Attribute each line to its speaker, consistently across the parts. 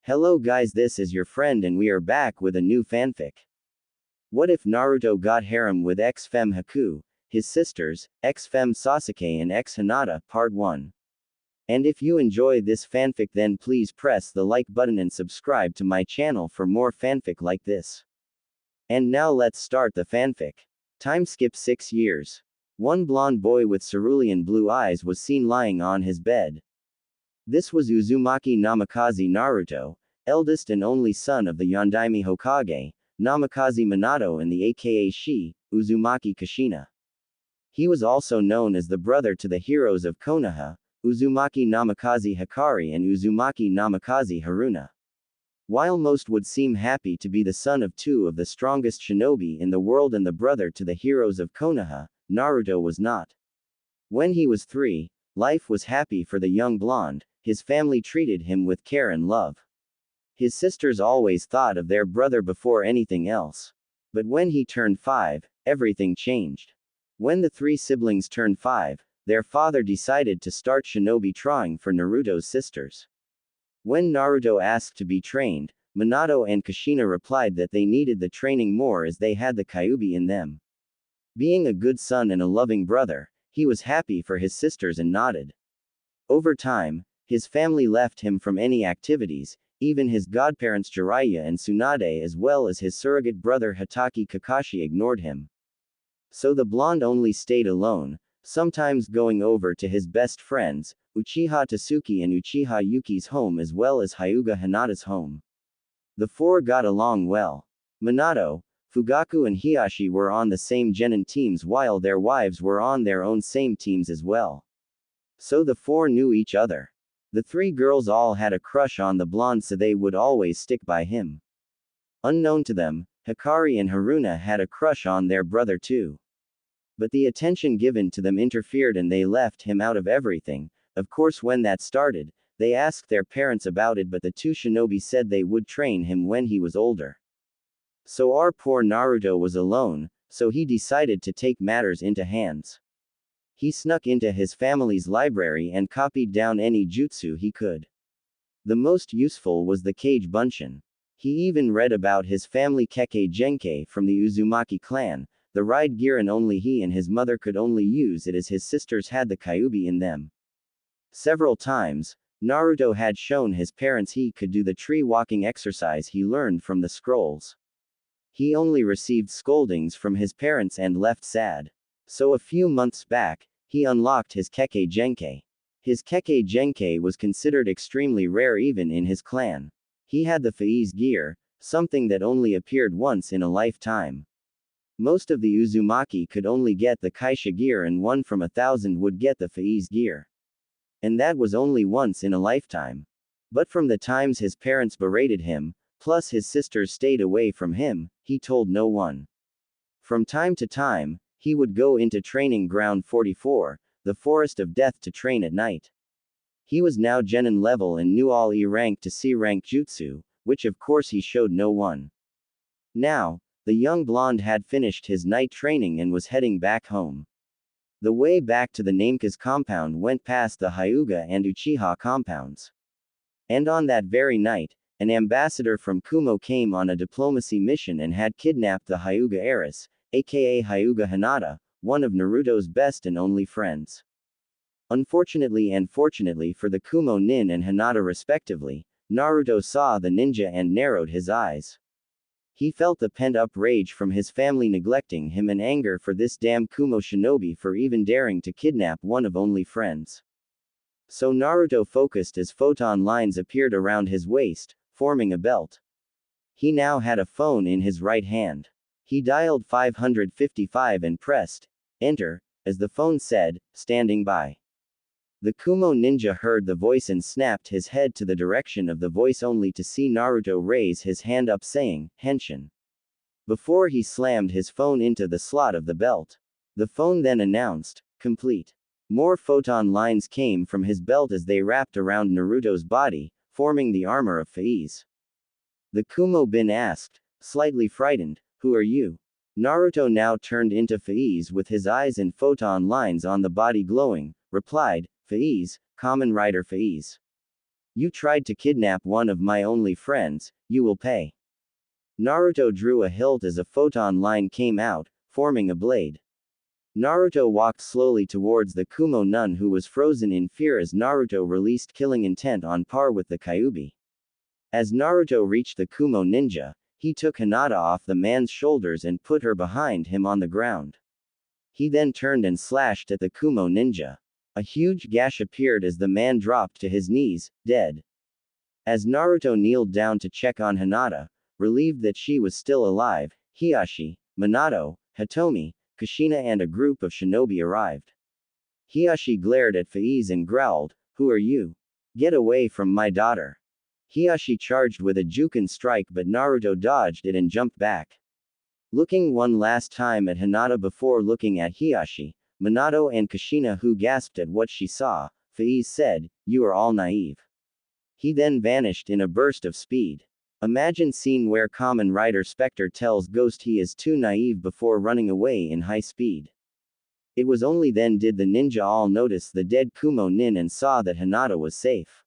Speaker 1: Hello guys, this is your friend and we are back with a new fanfic. What if Naruto got harem with ex-femme Haku, his sisters, ex-femme Sasuke and ex-Hinata, part 1. And if you enjoy this fanfic then please press the like button and subscribe to my channel for more fanfic like this. And now let's start the fanfic. Time skip 6 years. One blonde boy with cerulean blue eyes was seen lying on his bed. This was Uzumaki Namikaze Naruto, eldest and only son of the Yondaime Hokage, Namikaze Minato and the aka Shi, Uzumaki Kushina. He was also known as the brother to the heroes of Konoha, Uzumaki Namikaze Hikari and Uzumaki Namikaze Haruna. While most would seem happy to be the son of two of the strongest shinobi in the world and the brother to the heroes of Konoha, Naruto was not. When he was 3, life was happy for the young blonde. His family treated him with care and love. His sisters always thought of their brother before anything else. But when he turned 5, everything changed. When the 3 siblings turned 5, their father decided to start shinobi training for Naruto's sisters. When Naruto asked to be trained, Minato and Kushina replied that they needed the training more as they had the Kyuubi in them. Being a good son and a loving brother, he was happy for his sisters and nodded. Over time, his family left him from any activities, even his godparents Jiraiya and Tsunade as well as his surrogate brother Hitaki Kakashi ignored him. So the blonde only stayed alone, sometimes going over to his best friends, Uchiha Tasuke and Uchiha Yuki's home as well as Hyuga Hinata's home. The 4 got along well. Minato, Fugaku and Hiashi were on the same genin teams while their wives were on their own same teams as well. So the 4 knew each other. The 3 girls all had a crush on the blonde so they would always stick by him. Unknown to them, Hikari and Haruna had a crush on their brother too. But the attention given to them interfered and they left him out of everything. Of course when that started, they asked their parents about it but the 2 shinobi said they would train him when he was older. So our poor Naruto was alone, so he decided to take matters into hands. He snuck into his family's library and copied down any jutsu he could. The most useful was the Kage Bunshin. He even read about his family Kekkei Genkai from the Uzumaki clan, the ride gear and only he and his mother could only use it as his sisters had the Kyuubi in them. Several times, Naruto had shown his parents he could do the tree walking exercise he learned from the scrolls. He only received scoldings from his parents and left sad. So a few months back, he unlocked his Kekkei Genkai. His Kekkei Genkai was considered extremely rare even in his clan. He had the Faize gear, something that only appeared once in a lifetime. Most of the Uzumaki could only get the Kaisha gear and 1 from 1,000 would get the Faize gear. And that was only once in a lifetime. But from the times his parents berated him, plus his sisters stayed away from him, he told no one. From time to time, he would go into training ground 44, the forest of death to train at night. He was now genin level and knew all E rank to C rank jutsu, which of course he showed no one. Now, the young blonde had finished his night training and was heading back home. The way back to the Namekaze compound went past the Hyuga and Uchiha compounds. And on that very night, an ambassador from Kumo came on a diplomacy mission and had kidnapped the Hyuga heiress, aka Hyuga Hinata, one of Naruto's best and only friends. Unfortunately and fortunately for the Kumo nin and Hinata respectively, Naruto saw the ninja and narrowed his eyes. He felt the pent-up rage from his family neglecting him and anger for this damn Kumo shinobi for even daring to kidnap one of only friends. So Naruto focused as photon lines appeared around his waist, forming a belt. He now had a phone in his right hand. He dialed 555 and pressed enter, as the phone said, standing by. The Kumo ninja heard the voice and snapped his head to the direction of the voice only to see Naruto raise his hand up saying, Henshin. Before he slammed his phone into the slot of the belt. The phone then announced, complete. More photon lines came from his belt as they wrapped around Naruto's body, forming the armor of Faize. The Kumo bin asked, slightly frightened, who are you? Naruto now turned into Faize with his eyes and photon lines on the body glowing, replied, Faize, Kamen Rider Faize. You tried to kidnap one of my only friends, you will pay. Naruto drew a hilt as a photon line came out, forming a blade. Naruto walked slowly towards the Kumo nun who was frozen in fear as Naruto released killing intent on par with the Kyuubi. As Naruto reached the Kumo ninja, he took Hinata off the man's shoulders and put her behind him on the ground. He then turned and slashed at the Kumo ninja. A huge gash appeared as the man dropped to his knees, dead. As Naruto kneeled down to check on Hinata, relieved that she was still alive, Hiashi, Minato, Hitomi, Kushina and a group of shinobi arrived. Hiashi glared at Faiz and growled, "Who are you? Get away from my daughter." Hiashi charged with a Juken strike but Naruto dodged it and jumped back. Looking one last time at Hinata before looking at Hiashi, Minato and Kushina who gasped at what she saw, Faiz said, "You are all naive." He then vanished in a burst of speed. Imagine scene where Kamen Rider Spectre tells Ghost he is too naive before running away in high speed. It was only then did the ninja all notice the dead Kumo nin and saw that Hinata was safe.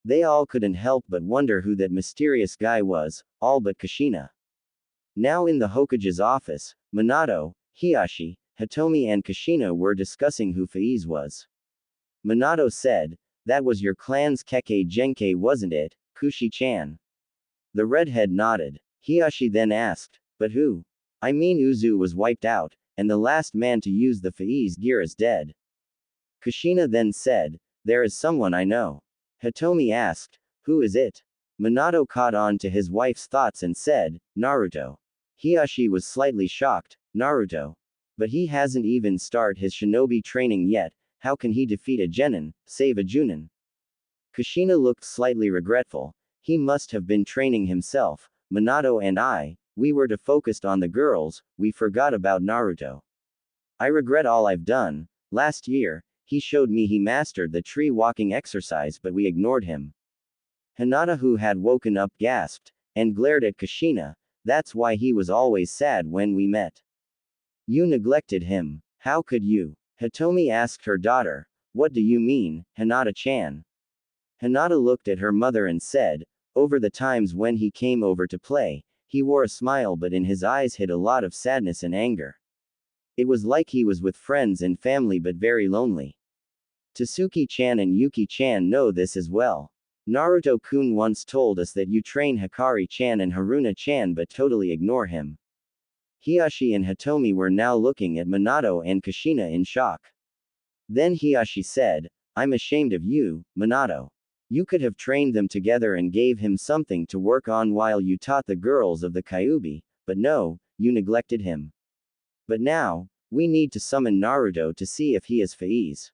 Speaker 1: They all couldn't help but wonder who that mysterious guy was, all but Kushina. Now in the Hokage's office, Minato, Hiashi, Hitomi and Kushina were discussing who Faiz was. Minato said, "That was your clan's Kekkei Genkei wasn't it, Kushi-chan?" The redhead nodded. Hiashi then asked, "But who? I mean Uzu was wiped out, and the last man to use the Faiz gear is dead." Kushina then said, "There is someone I know." Hitomi asked, "Who is it?" Minato caught on to his wife's thoughts and said, "Naruto." Hiashi was slightly shocked, "Naruto? But he hasn't even started his shinobi training yet, how can he defeat a genin, save a junin?" Kushina looked slightly regretful. He must have been training himself. Minato and we were too focused on the girls, we forgot about Naruto. I regret all I've done. Last year, he showed me he mastered the tree walking exercise but we ignored him. Hinata who had woken up gasped, and glared at Kushina, "That's why he was always sad when we met. You neglected him. How could you?" Hitomi asked her daughter, "What do you mean, Hinata-chan?" Hinata looked at her mother and said, "Over the times when he came over to play, he wore a smile but in his eyes hid a lot of sadness and anger. It was like he was with friends and family but very lonely. Tsuki-chan and Yuki-chan know this as well. Naruto-kun once told us that you train Hikari-chan and Haruna-chan but totally ignore him." Hiashi and Hitomi were now looking at Minato and Kushina in shock. Then Hiashi said, "I'm ashamed of you, Minato. You could have trained them together and gave him something to work on while you taught the girls of the Kyuubi, but no, you neglected him. But now, we need to summon Naruto to see if he is Faiz."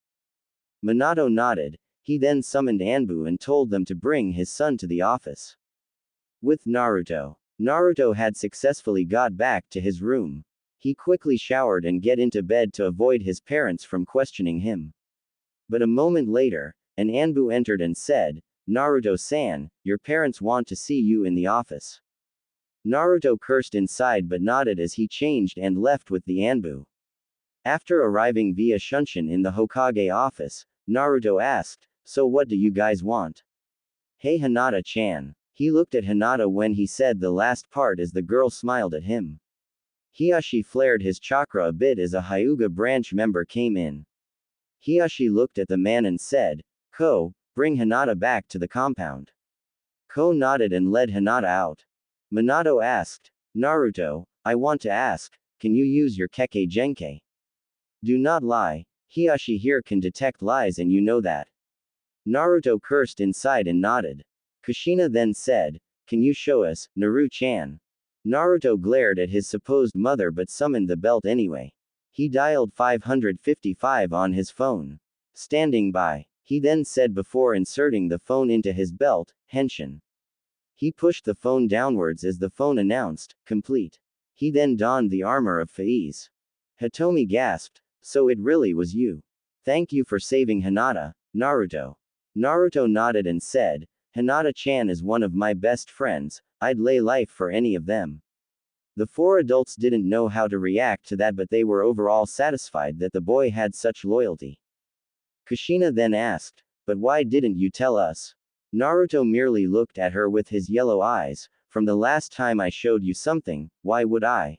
Speaker 1: Minato nodded. He then summoned Anbu and told them to bring his son to the office. With Naruto. Naruto had successfully got back to his room. He quickly showered and get into bed to avoid his parents from questioning him. But a moment later, an Anbu entered and said, "Naruto-san, your parents want to see you in the office." Naruto cursed inside but nodded as he changed and left with the Anbu. After arriving via Shunshin in the Hokage office, Naruto asked, "So what do you guys want?" "Hey Hinata-chan." He looked at Hinata when he said the last part as the girl smiled at him. Hiashi flared his chakra a bit as a Hyuga branch member came in. Hiashi looked at the man and said, "Ko, bring Hinata back to the compound." Ko nodded and led Hinata out. Minato asked, "Naruto, I want to ask, can you use your Kekkei Genkei?" "Do not lie. Hiashi here can detect lies and you know that." Naruto cursed inside and nodded. Kushina then said, "Can you show us, Naru-chan?" Naruto glared at his supposed mother but summoned the belt anyway. He dialed 555 on his phone. Standing by. He then said before inserting the phone into his belt, "Henshin." He pushed the phone downwards as the phone announced, "Complete." He then donned the armor of Faiz. Hitomi gasped, "So it really was you. Thank you for saving Hinata, Naruto." Naruto nodded and said, "Hinata-chan is one of my best friends, I'd lay life for any of them." The four adults didn't know how to react to that but they were overall satisfied that the boy had such loyalty. Kushina then asked, "But why didn't you tell us?" Naruto merely looked at her with his yellow eyes. From the last time I showed you something, why would I?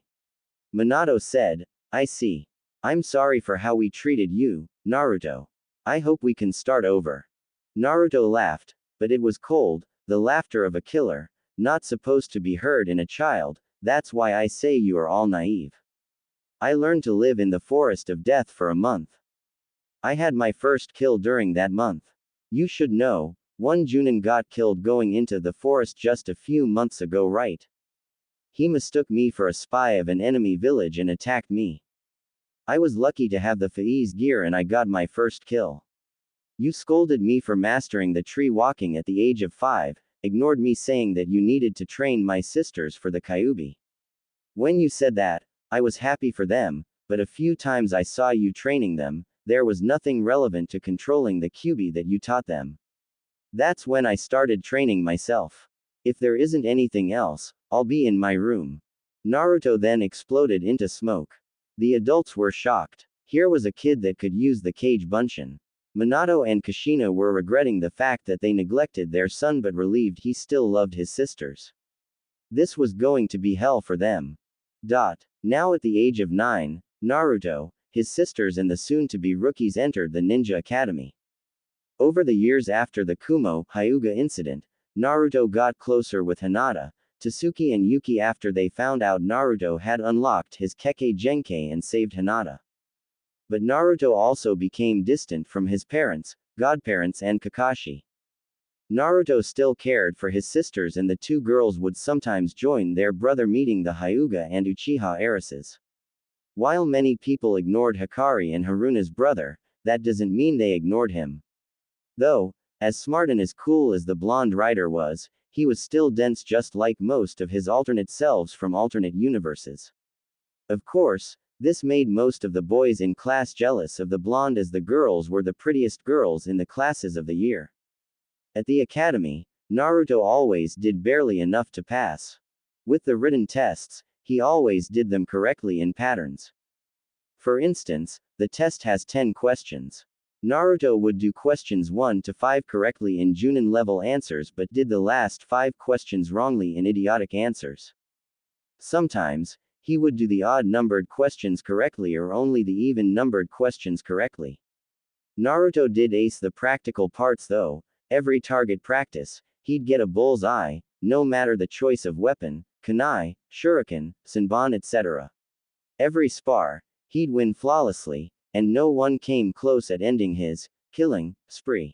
Speaker 1: Minato said, I see. I'm sorry for how we treated you, Naruto. I hope we can start over. Naruto laughed, but it was cold, the laughter of a killer, not supposed to be heard in a child. That's why I say you are all naive. I learned to live in the forest of death for a month. I had my first kill during that month. You should know, one Junin got killed going into the forest just a few months ago, right? He mistook me for a spy of an enemy village and attacked me. I was lucky to have the Faiz gear and I got my first kill. You scolded me for mastering the tree walking at the age of 5, ignored me saying that you needed to train my sisters for the Kyuubi. When you said that, I was happy for them, but a few times I saw you training them, there was nothing relevant to controlling the Kyuubi that you taught them. That's when I started training myself. If there isn't anything else, I'll be in my room. Naruto then exploded into smoke. The adults were shocked. Here was a kid that could use the Kage Bunshin. Minato and Kushina were regretting the fact that they neglected their son but relieved he still loved his sisters. This was going to be hell for them. Now at the age of 9, Naruto, his sisters and the soon-to-be rookies entered the Ninja Academy. Over the years after the Kumo Hyuga incident, Naruto got closer with Hinata, Tasuki and Yuki after they found out Naruto had unlocked his Kekkei Genkei and saved Hinata. But Naruto also became distant from his parents, godparents and Kakashi. Naruto still cared for his sisters and the two girls would sometimes join their brother meeting the Hyuga and Uchiha heiresses. While many people ignored Hikari and Haruna's brother, that doesn't mean they ignored him. Though, as smart and as cool as the blonde rider was, he was still dense just like most of his alternate selves from alternate universes. Of course, this made most of the boys in class jealous of the blonde as the girls were the prettiest girls in the classes of the year. At the academy, Naruto always did barely enough to pass. With the written tests, he always did them correctly in patterns. For instance, the test has 10 questions. Naruto would do questions 1 to 5 correctly in Junin level answers but did the last 5 questions wrongly in idiotic answers. Sometimes, he would do the odd-numbered questions correctly or only the even-numbered questions correctly. Naruto did ace the practical parts though. Every target practice, he'd get a bullseye, no matter the choice of weapon, kunai, shuriken, senbon etc. Every spar, he'd win flawlessly, and no one came close at ending his killing spree.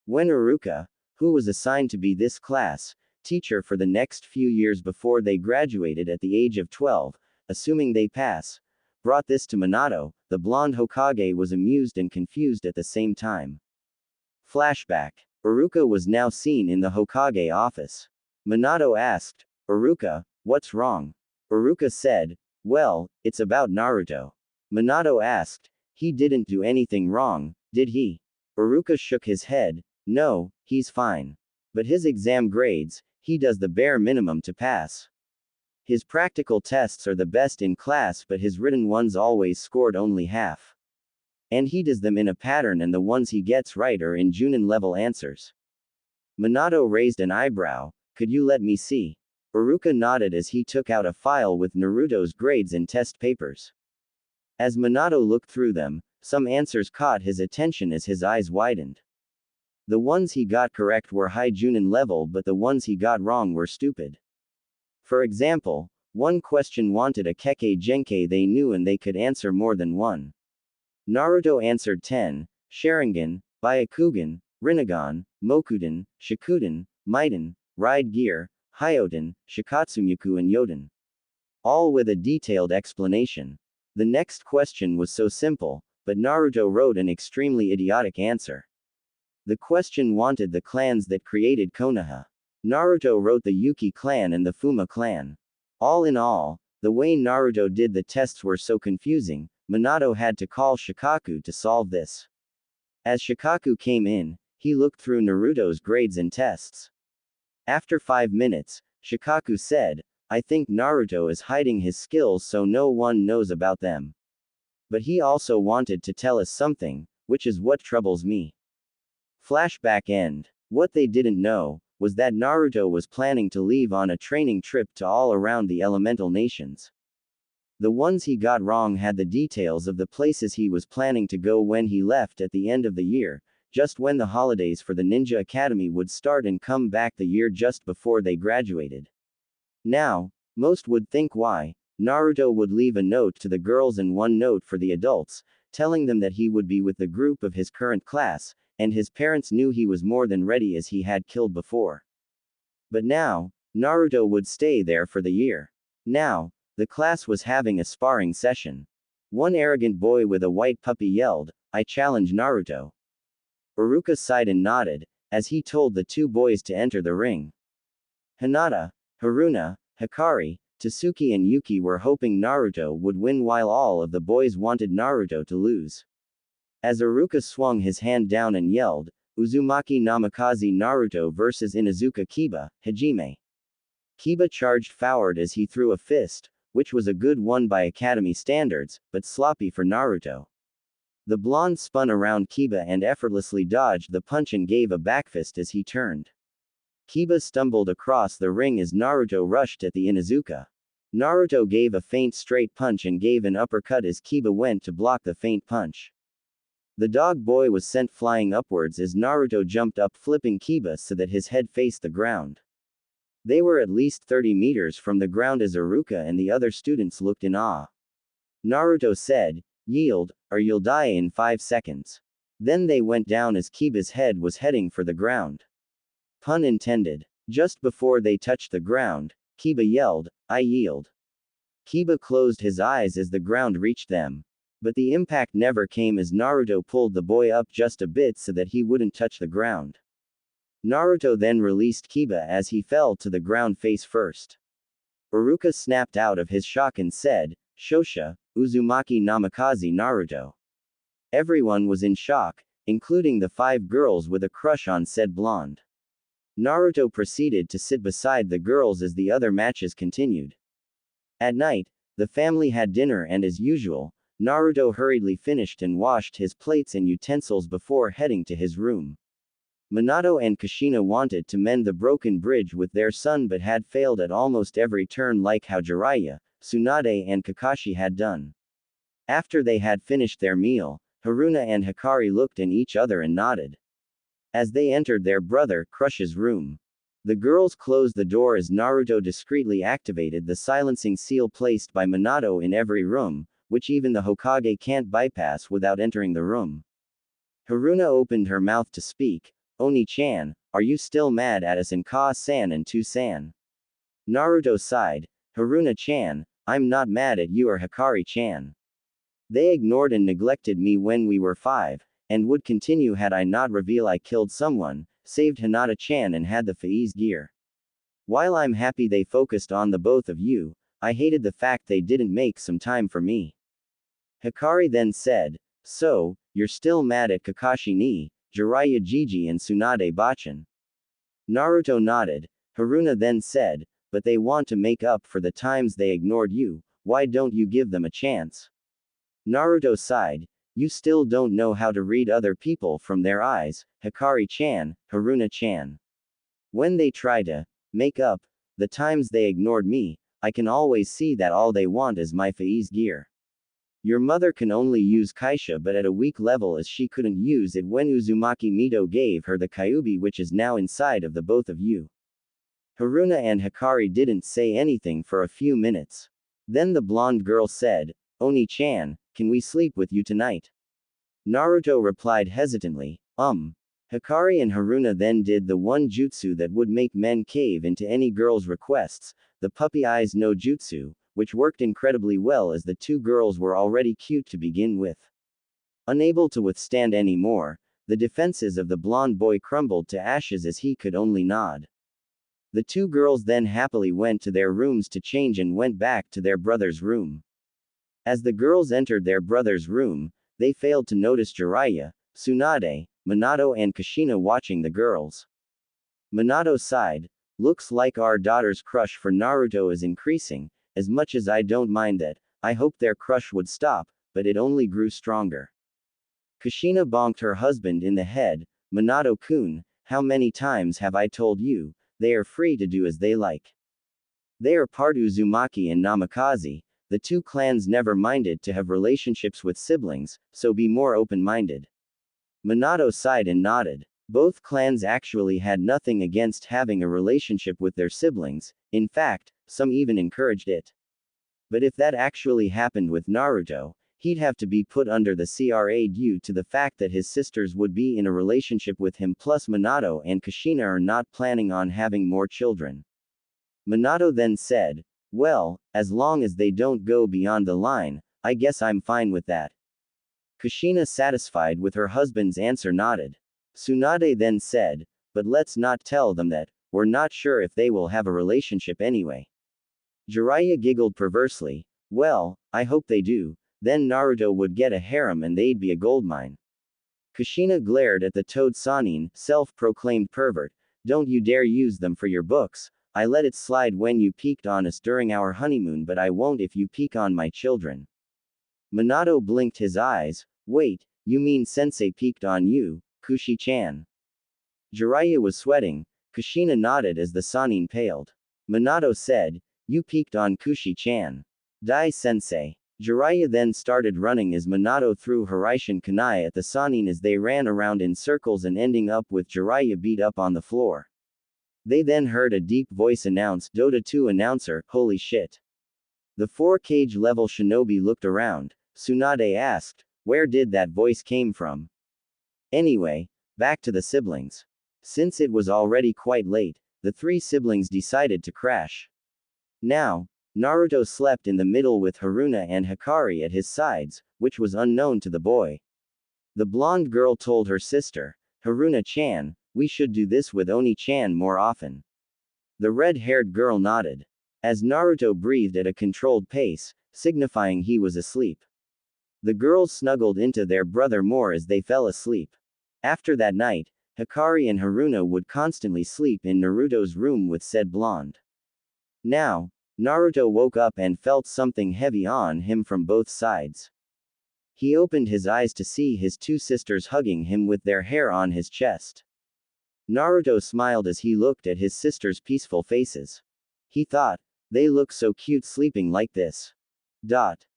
Speaker 1: When Iruka, who was assigned to be this class teacher for the next few years before they graduated at the age of 12, assuming they pass, brought this to Minato, the blonde Hokage was amused and confused at the same time. Flashback. Iruka was now seen in the Hokage office. Minato asked, Iruka, what's wrong? Iruka said, well, it's about Naruto. Minato asked, he didn't do anything wrong, did he? Iruka shook his head, no, he's fine. But his exam grades, he does the bare minimum to pass. His practical tests are the best in class but his written ones always scored only half. And he does them in a pattern and the ones he gets right are in Junin level answers. Minato raised an eyebrow, could you let me see? Iruka nodded as he took out a file with Naruto's grades and test papers. As Minato looked through them, some answers caught his attention as his eyes widened. The ones he got correct were high Junin level but the ones he got wrong were stupid. For example, one question wanted a Kekkei Genkei they knew and they could answer more than one. Naruto answered 10, Sharingan, Byakugan, Rinnegan, Mokuden, Shikuden, Maiden, Ride Gear, Hyoten, Shikatsumyaku and Yoden. All with a detailed explanation. The next question was so simple, but Naruto wrote an extremely idiotic answer. The question wanted the clans that created Konoha. Naruto wrote the Yuki clan and the Fuma clan. All in all, the way Naruto did the tests were so confusing, Minato had to call Shikaku to solve this. As Shikaku came in, he looked through Naruto's grades and tests. After 5 minutes, Shikaku said, I think Naruto is hiding his skills so no one knows about them. But he also wanted to tell us something, which is what troubles me. Flashback end. What they didn't know was that Naruto was planning to leave on a training trip to all around the elemental nations. The ones he got wrong had the details of the places he was planning to go when he left at the end of the year, just when the holidays for the Ninja Academy would start and come back the year just before they graduated. Now, most would think why. Naruto would leave a note to the girls and one note for the adults, telling them that he would be with the group of his current class, and his parents knew he was more than ready as he had killed before. But now, Naruto would stay there for the year. Now, the class was having a sparring session. One arrogant boy with a white puppy yelled, "I challenge Naruto." Iruka sighed and nodded, as he told the two boys to enter the ring. Hinata, Haruna, Hikari, Tasuki and Yuki were hoping Naruto would win while all of the boys wanted Naruto to lose. As Iruka swung his hand down and yelled, "Uzumaki Namikaze Naruto vs Inuzuka Kiba, Hajime." Kiba charged forward as he threw a fist, which was a good one by academy standards, but sloppy for Naruto. The blonde spun around Kiba and effortlessly dodged the punch and gave a backfist as he turned. Kiba stumbled across the ring as Naruto rushed at the Inuzuka. Naruto gave a feint straight punch and gave an uppercut as Kiba went to block the feint punch. The dog boy was sent flying upwards as Naruto jumped up, flipping Kiba so that his head faced the ground. They were at least 30 meters from the ground as Iruka and the other students looked in awe. Naruto said, "Yield, or you'll die in 5 seconds." Then they went down as Kiba's head was heading for the ground. Pun intended. Just before they touched the ground, Kiba yelled, "I yield." Kiba closed his eyes as the ground reached them. But the impact never came as Naruto pulled the boy up just a bit so that he wouldn't touch the ground. Naruto then released Kiba as he fell to the ground face first. Iruka snapped out of his shock and said, "Shosha, Uzumaki Namikaze Naruto." Everyone was in shock, including the 5 girls with a crush on said blonde. Naruto proceeded to sit beside the girls as the other matches continued. At night, the family had dinner and as usual, Naruto hurriedly finished and washed his plates and utensils before heading to his room. Minato and Kushina wanted to mend the broken bridge with their son but had failed at almost every turn like how Jiraiya, Tsunade and Kakashi had done. After they had finished their meal, Haruna and Hikari looked at each other and nodded. As they entered their brother, Crush's room. The girls closed the door as Naruto discreetly activated the silencing seal placed by Minato in every room, which even the Hokage can't bypass without entering the room. Haruna opened her mouth to speak, "Oni-chan, are you still mad at us and Ka-san and Tu-san?" Naruto sighed, "Haruna-chan, I'm not mad at you or Hikari-chan. They ignored and neglected me when we were 5, and would continue had I not reveal I killed someone, saved Hinata-chan and had the Faiz gear. While I'm happy they focused on the both of you, I hated the fact they didn't make some time for me." Hikari then said, "So, you're still mad at Kakashi ni, Jiraiya Jiji and Tsunade Bachan?" Naruto nodded. Haruna then said, "But they want to make up for the times they ignored you, why don't you give them a chance?" Naruto sighed, "You still don't know how to read other people from their eyes, Hikari-chan, Haruna-chan. When they try to make up the times they ignored me, I can always see that all they want is my Faiz gear. Your mother can only use Kaisha but at a weak level as she couldn't use it when Uzumaki Mito gave her the Kyuubi which is now inside of the both of you." Haruna and Hikari didn't say anything for a few minutes. Then the blonde girl said, "Oni-chan, can we sleep with you tonight?" Naruto replied hesitantly, Hikari and Haruna then did the one jutsu that would make men cave into any girl's requests, the puppy eyes no jutsu, which worked incredibly well as the 2 girls were already cute to begin with. Unable to withstand any more, the defenses of the blonde boy crumbled to ashes as he could only nod. The 2 girls then happily went to their rooms to change and went back to their brother's room. As the girls entered their brother's room, they failed to notice Jiraiya, Tsunade, Minato and Kushina watching the girls. Minato sighed, "Looks like our daughter's crush for Naruto is increasing, as much as I don't mind that, I hope their crush would stop, but it only grew stronger." Kushina bonked her husband in the head, "Minato-kun, how many times have I told you, they are free to do as they like. They are part Uzumaki and Namikaze, the two clans never minded to have relationships with siblings, so be more open-minded. Minato sighed and nodded. Both clans actually had nothing against having a relationship with their siblings, in fact, some even encouraged it. But if that actually happened with Naruto, he'd have to be put under the CRA due to the fact that his sisters would be in a relationship with him, plus Minato and Kushina are not planning on having more children. Minato then said, well, as long as they don't go beyond the line, I guess I'm fine with that. Kushina, satisfied with her husband's answer, nodded. Tsunade then said, but let's not tell them that, we're not sure if they will have a relationship anyway. Jiraiya giggled perversely, well, I hope they do, then Naruto would get a harem and they'd be a goldmine. Kushina glared at the Toad Sanin, self-proclaimed pervert, don't you dare use them for your books. I let it slide when you peeked on us during our honeymoon, but I won't if you peek on my children. Minato blinked his eyes, wait, you mean Sensei peeked on you, Kushi-chan? Jiraiya was sweating. Kushina nodded as the Sanin paled. Minato said, you peeked on Kushi-chan. Dai-sensei. Jiraiya then started running as Minato threw Hiraishin Kunai at the Sanin as they ran around in circles and ending up with Jiraiya beat up on the floor. They then heard a deep voice announce, Dota 2 announcer, holy shit. The 4-cage level shinobi looked around. Tsunade asked, where did that voice came from? Anyway, back to the siblings. Since it was already quite late, the three siblings decided to crash. Now, Naruto slept in the middle with Haruna and Hikari at his sides, which was unknown to the boy. The blonde girl told her sister, Haruna-chan, we should do this with Oni-chan more often. The red-haired girl nodded. As Naruto breathed at a controlled pace, signifying he was asleep. The girls snuggled into their brother more as they fell asleep. After that night, Hikari and Haruna would constantly sleep in Naruto's room with said blonde. Now, Naruto woke up and felt something heavy on him from both sides. He opened his eyes to see his two sisters hugging him with their hair on his chest. Naruto smiled as he looked at his sisters' peaceful faces. He thought, they look so cute sleeping like this.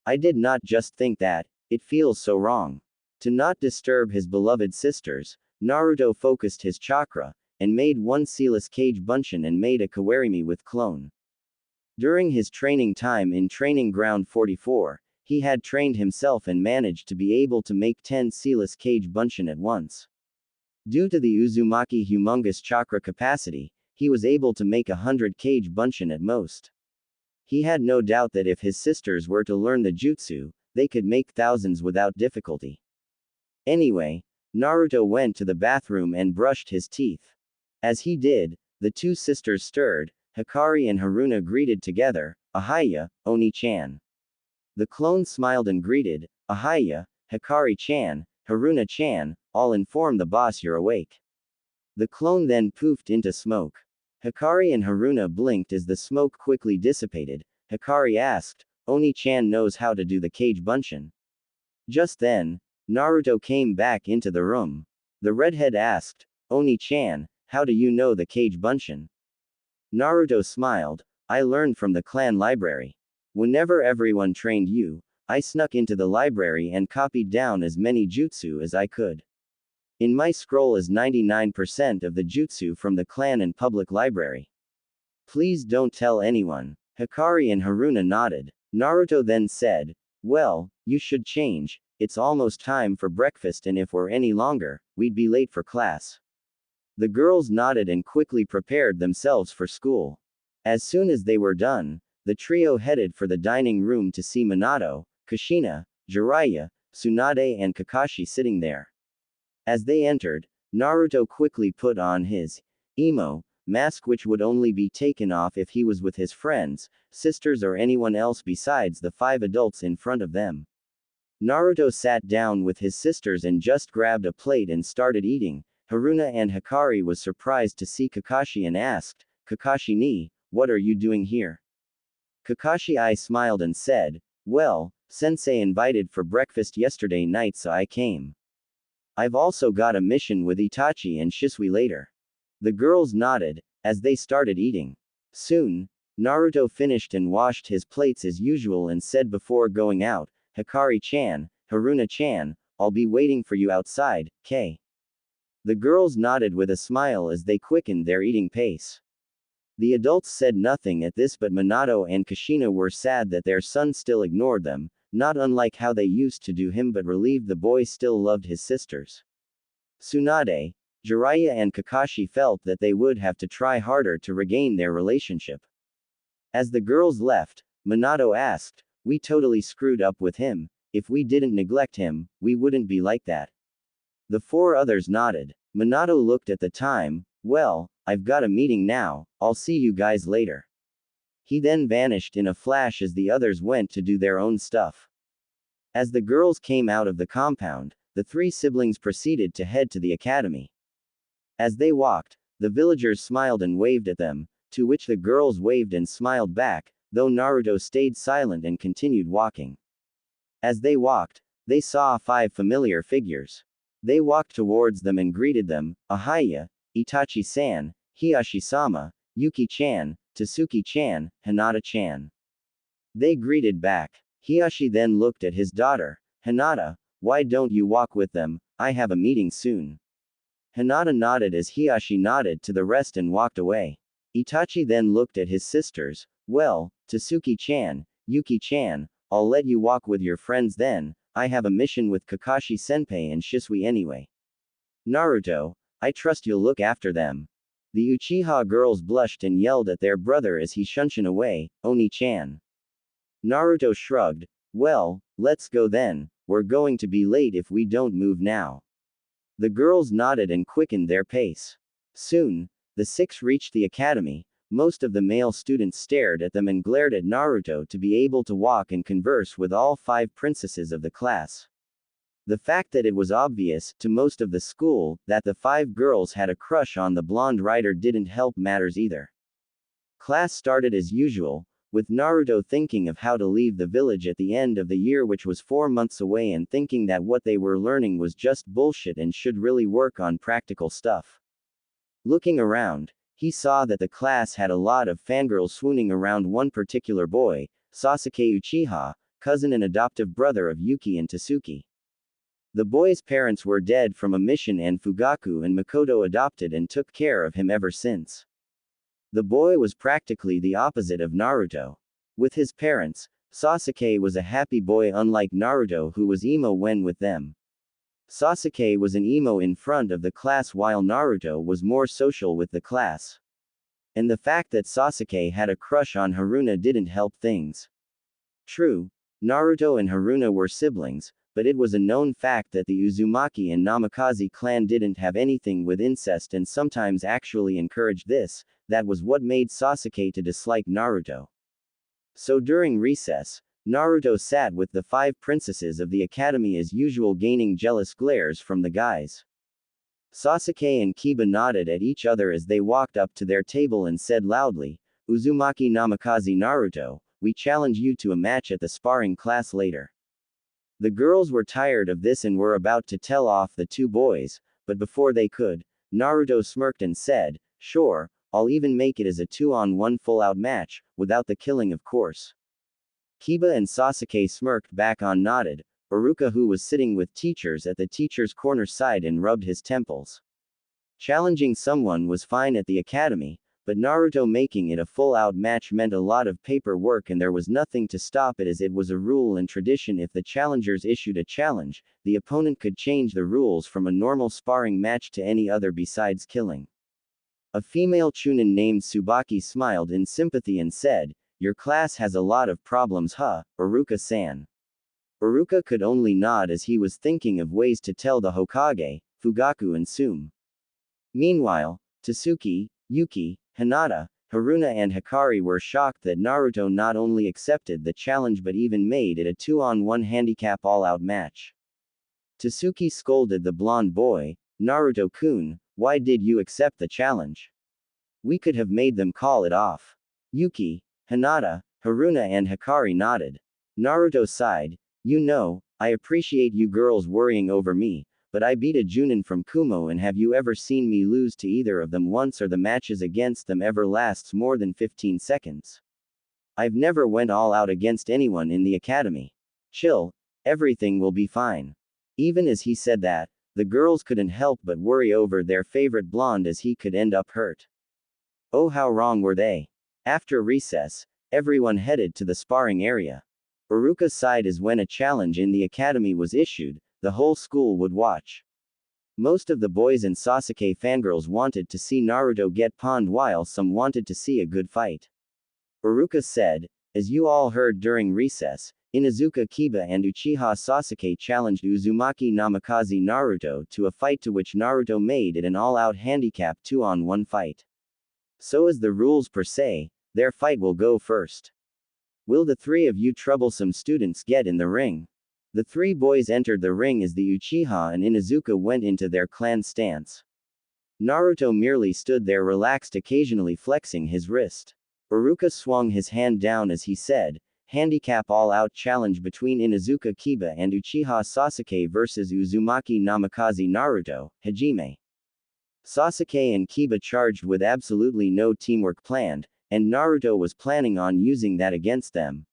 Speaker 1: I did not just think that, it feels so wrong. To not disturb his beloved sisters, Naruto focused his chakra, and made one sealess cage bunshin and made a kawarimi with clone. During his training time in Training Ground 44, he had trained himself and managed to be able to make 10 sealess cage bunshin at once. Due to the Uzumaki humongous chakra capacity, he was able to make 100 cage bunshin at most. He had no doubt that if his sisters were to learn the jutsu, they could make thousands without difficulty. Anyway, Naruto went to the bathroom and brushed his teeth. As he did, the two sisters stirred. Hikari and Haruna greeted together, Ahaya, Oni-chan. The clone smiled and greeted, Ahaya, Hikari-chan, Haruna-chan, I'll inform the boss you're awake. The clone then poofed into smoke. Hikari and Haruna blinked as the smoke quickly dissipated. Hikari asked, Oni-chan knows how to do the cage bunshin. Just then, Naruto came back into the room. The redhead asked, Oni-chan, how do you know the cage bunshin? Naruto smiled, I learned from the clan library. Whenever everyone trained you, I snuck into the library and copied down as many jutsu as I could. In my scroll is 99% of the jutsu from the clan and public library. Please don't tell anyone. Hikari and Haruna nodded. Naruto then said, well, you should change, it's almost time for breakfast and if we're any longer, we'd be late for class. The girls nodded and quickly prepared themselves for school. As soon as they were done, the trio headed for the dining room to see Minato, Kushina, Jiraiya, Tsunade and Kakashi sitting there. As they entered, Naruto quickly put on his emo mask, which would only be taken off if he was with his friends, sisters or anyone else besides the 5 adults in front of them. Naruto sat down with his sisters and just grabbed a plate and started eating. Haruna and Hikari was surprised to see Kakashi and asked, Kakashi-ni, what are you doing here? Kakashi smiled and said, well, Sensei invited for breakfast yesterday night so I came. I've also got a mission with Itachi and Shisui later. The girls nodded, as they started eating. Soon, Naruto finished and washed his plates as usual and said before going out, Hikari-chan, Haruna-chan, I'll be waiting for you outside, K. The girls nodded with a smile as they quickened their eating pace. The adults said nothing at this, but Minato and Kushina were sad that their son still ignored them, not unlike how they used to do him, but relieved the boy still loved his sisters. Tsunade, Jiraiya and Kakashi felt that they would have to try harder to regain their relationship. As the girls left, Minato asked, "We totally screwed up with him. If we didn't neglect him, we wouldn't be like that." The four others nodded. Minato looked at the time, "Well, I've got a meeting now, I'll see you guys later." He then vanished in a flash as the others went to do their own stuff. As the girls came out of the compound, the three siblings proceeded to head to the academy. As they walked, the villagers smiled and waved at them, to which the girls waved and smiled back, though Naruto stayed silent and continued walking. As they walked, they saw 5 familiar figures. They walked towards them and greeted them, "Ahaya, Itachi-san, Hiyashi-sama, Yuki-chan, Tasuki-chan, Hinata-chan." They greeted back. Hiyashi then looked at his daughter, "Hinata, why don't you walk with them? I have a meeting soon." Hinata nodded as Hiyashi nodded to the rest and walked away. Itachi then looked at his sisters, "Well, Tasuki-chan, Yuki-chan, I'll let you walk with your friends then, I have a mission with Kakashi-senpai and Shisui anyway. Naruto, I trust you'll look after them." The Uchiha girls blushed and yelled at their brother as he shunshin away, "Oni-chan." Naruto shrugged, "Well, let's go then, we're going to be late if we don't move now." The girls nodded and quickened their pace. Soon, the 6 reached the academy. Most of the male students stared at them and glared at Naruto to be able to walk and converse with all 5 princesses of the class. The fact that it was obvious, to most of the school, that the 5 girls had a crush on the blonde writer didn't help matters either. Class started as usual, with Naruto thinking of how to leave the village at the end of the year, which was 4 months away, and thinking that what they were learning was just bullshit and should really work on practical stuff. Looking around, he saw that the class had a lot of fangirls swooning around one particular boy, Sasuke Uchiha, cousin and adoptive brother of Yuki and Tasuki. The boy's parents were dead from a mission and Fugaku and Makoto adopted and took care of him ever since. The boy was practically the opposite of Naruto. With his parents, Sasuke was a happy boy, unlike Naruto, who was emo when with them. Sasuke was an emo in front of the class while Naruto was more social with the class. And the fact that Sasuke had a crush on Haruna didn't help things. True, Naruto and Haruna were siblings, but it was a known fact that the Uzumaki and Namikaze clan didn't have anything with incest and sometimes actually encouraged this. That was what made Sasuke to dislike Naruto. So during recess, Naruto sat with the 5 princesses of the academy as usual, gaining jealous glares from the guys. Sasuke and Kiba nodded at each other as they walked up to their table and said loudly, "Uzumaki Namikaze Naruto, we challenge you to a match at the sparring class later." The girls were tired of this and were about to tell off the 2 boys, but before they could, Naruto smirked and said, "Sure, I'll even make it as a 2-on-1 full-out match, without the killing of course." Kiba and Sasuke smirked back on nodded. Iruka, who was sitting with teachers at the teacher's corner, sighed and rubbed his temples. Challenging someone was fine at the academy, but Naruto making it a full-out match meant a lot of paperwork, and there was nothing to stop it, as it was a rule and tradition. If the challengers issued a challenge, the opponent could change the rules from a normal sparring match to any other besides killing. A female chunin named Tsubaki smiled in sympathy and said, "Your class has a lot of problems, huh, Iruka-san?" Iruka could only nod as he was thinking of ways to tell the Hokage, Fugaku and Sume. Meanwhile, Tasuki, Yuki, Hinata, Haruna and Hikari were shocked that Naruto not only accepted the challenge but even made it a 2-on-1 handicap all-out match. Tasuki scolded the blonde boy, "Naruto-kun, why did you accept the challenge? We could have made them call it off." Yuki, Hinata, Haruna and Hikari nodded. Naruto sighed, "You know, I appreciate you girls worrying over me, but I beat a Junin from Kumo, and have you ever seen me lose to either of them once or the matches against them ever lasts more than 15 seconds? I've never went all out against anyone in the academy. Chill, everything will be fine. Even as he said that, the girls couldn't help but worry over their favorite blonde, as he could end up hurt. Oh, how wrong were they? After recess, everyone headed to the sparring area. Uruka sighed as when a challenge in the academy was issued, the whole school would watch. Most of the boys and Sasuke fangirls wanted to see Naruto get pawned, while some wanted to see a good fight. Uruka said, as you all heard during recess, Inuzuka Kiba and Uchiha Sasuke challenged Uzumaki Namikaze Naruto to a fight, to which Naruto made it an all-out handicap 2-on-1 fight. So as the rules per se, their fight will go first. Will the three of you troublesome students get in the ring? The three boys entered the ring as the Uchiha and Inuzuka went into their clan stance. Naruto merely stood there relaxed, occasionally flexing his wrist. Uruka swung his hand down as he said, handicap all-out challenge between Inuzuka Kiba and Uchiha Sasuke versus Uzumaki Namikaze Naruto, Hajime. Sasuke and Kiba charged with absolutely no teamwork planned, and Naruto was planning on using that against them.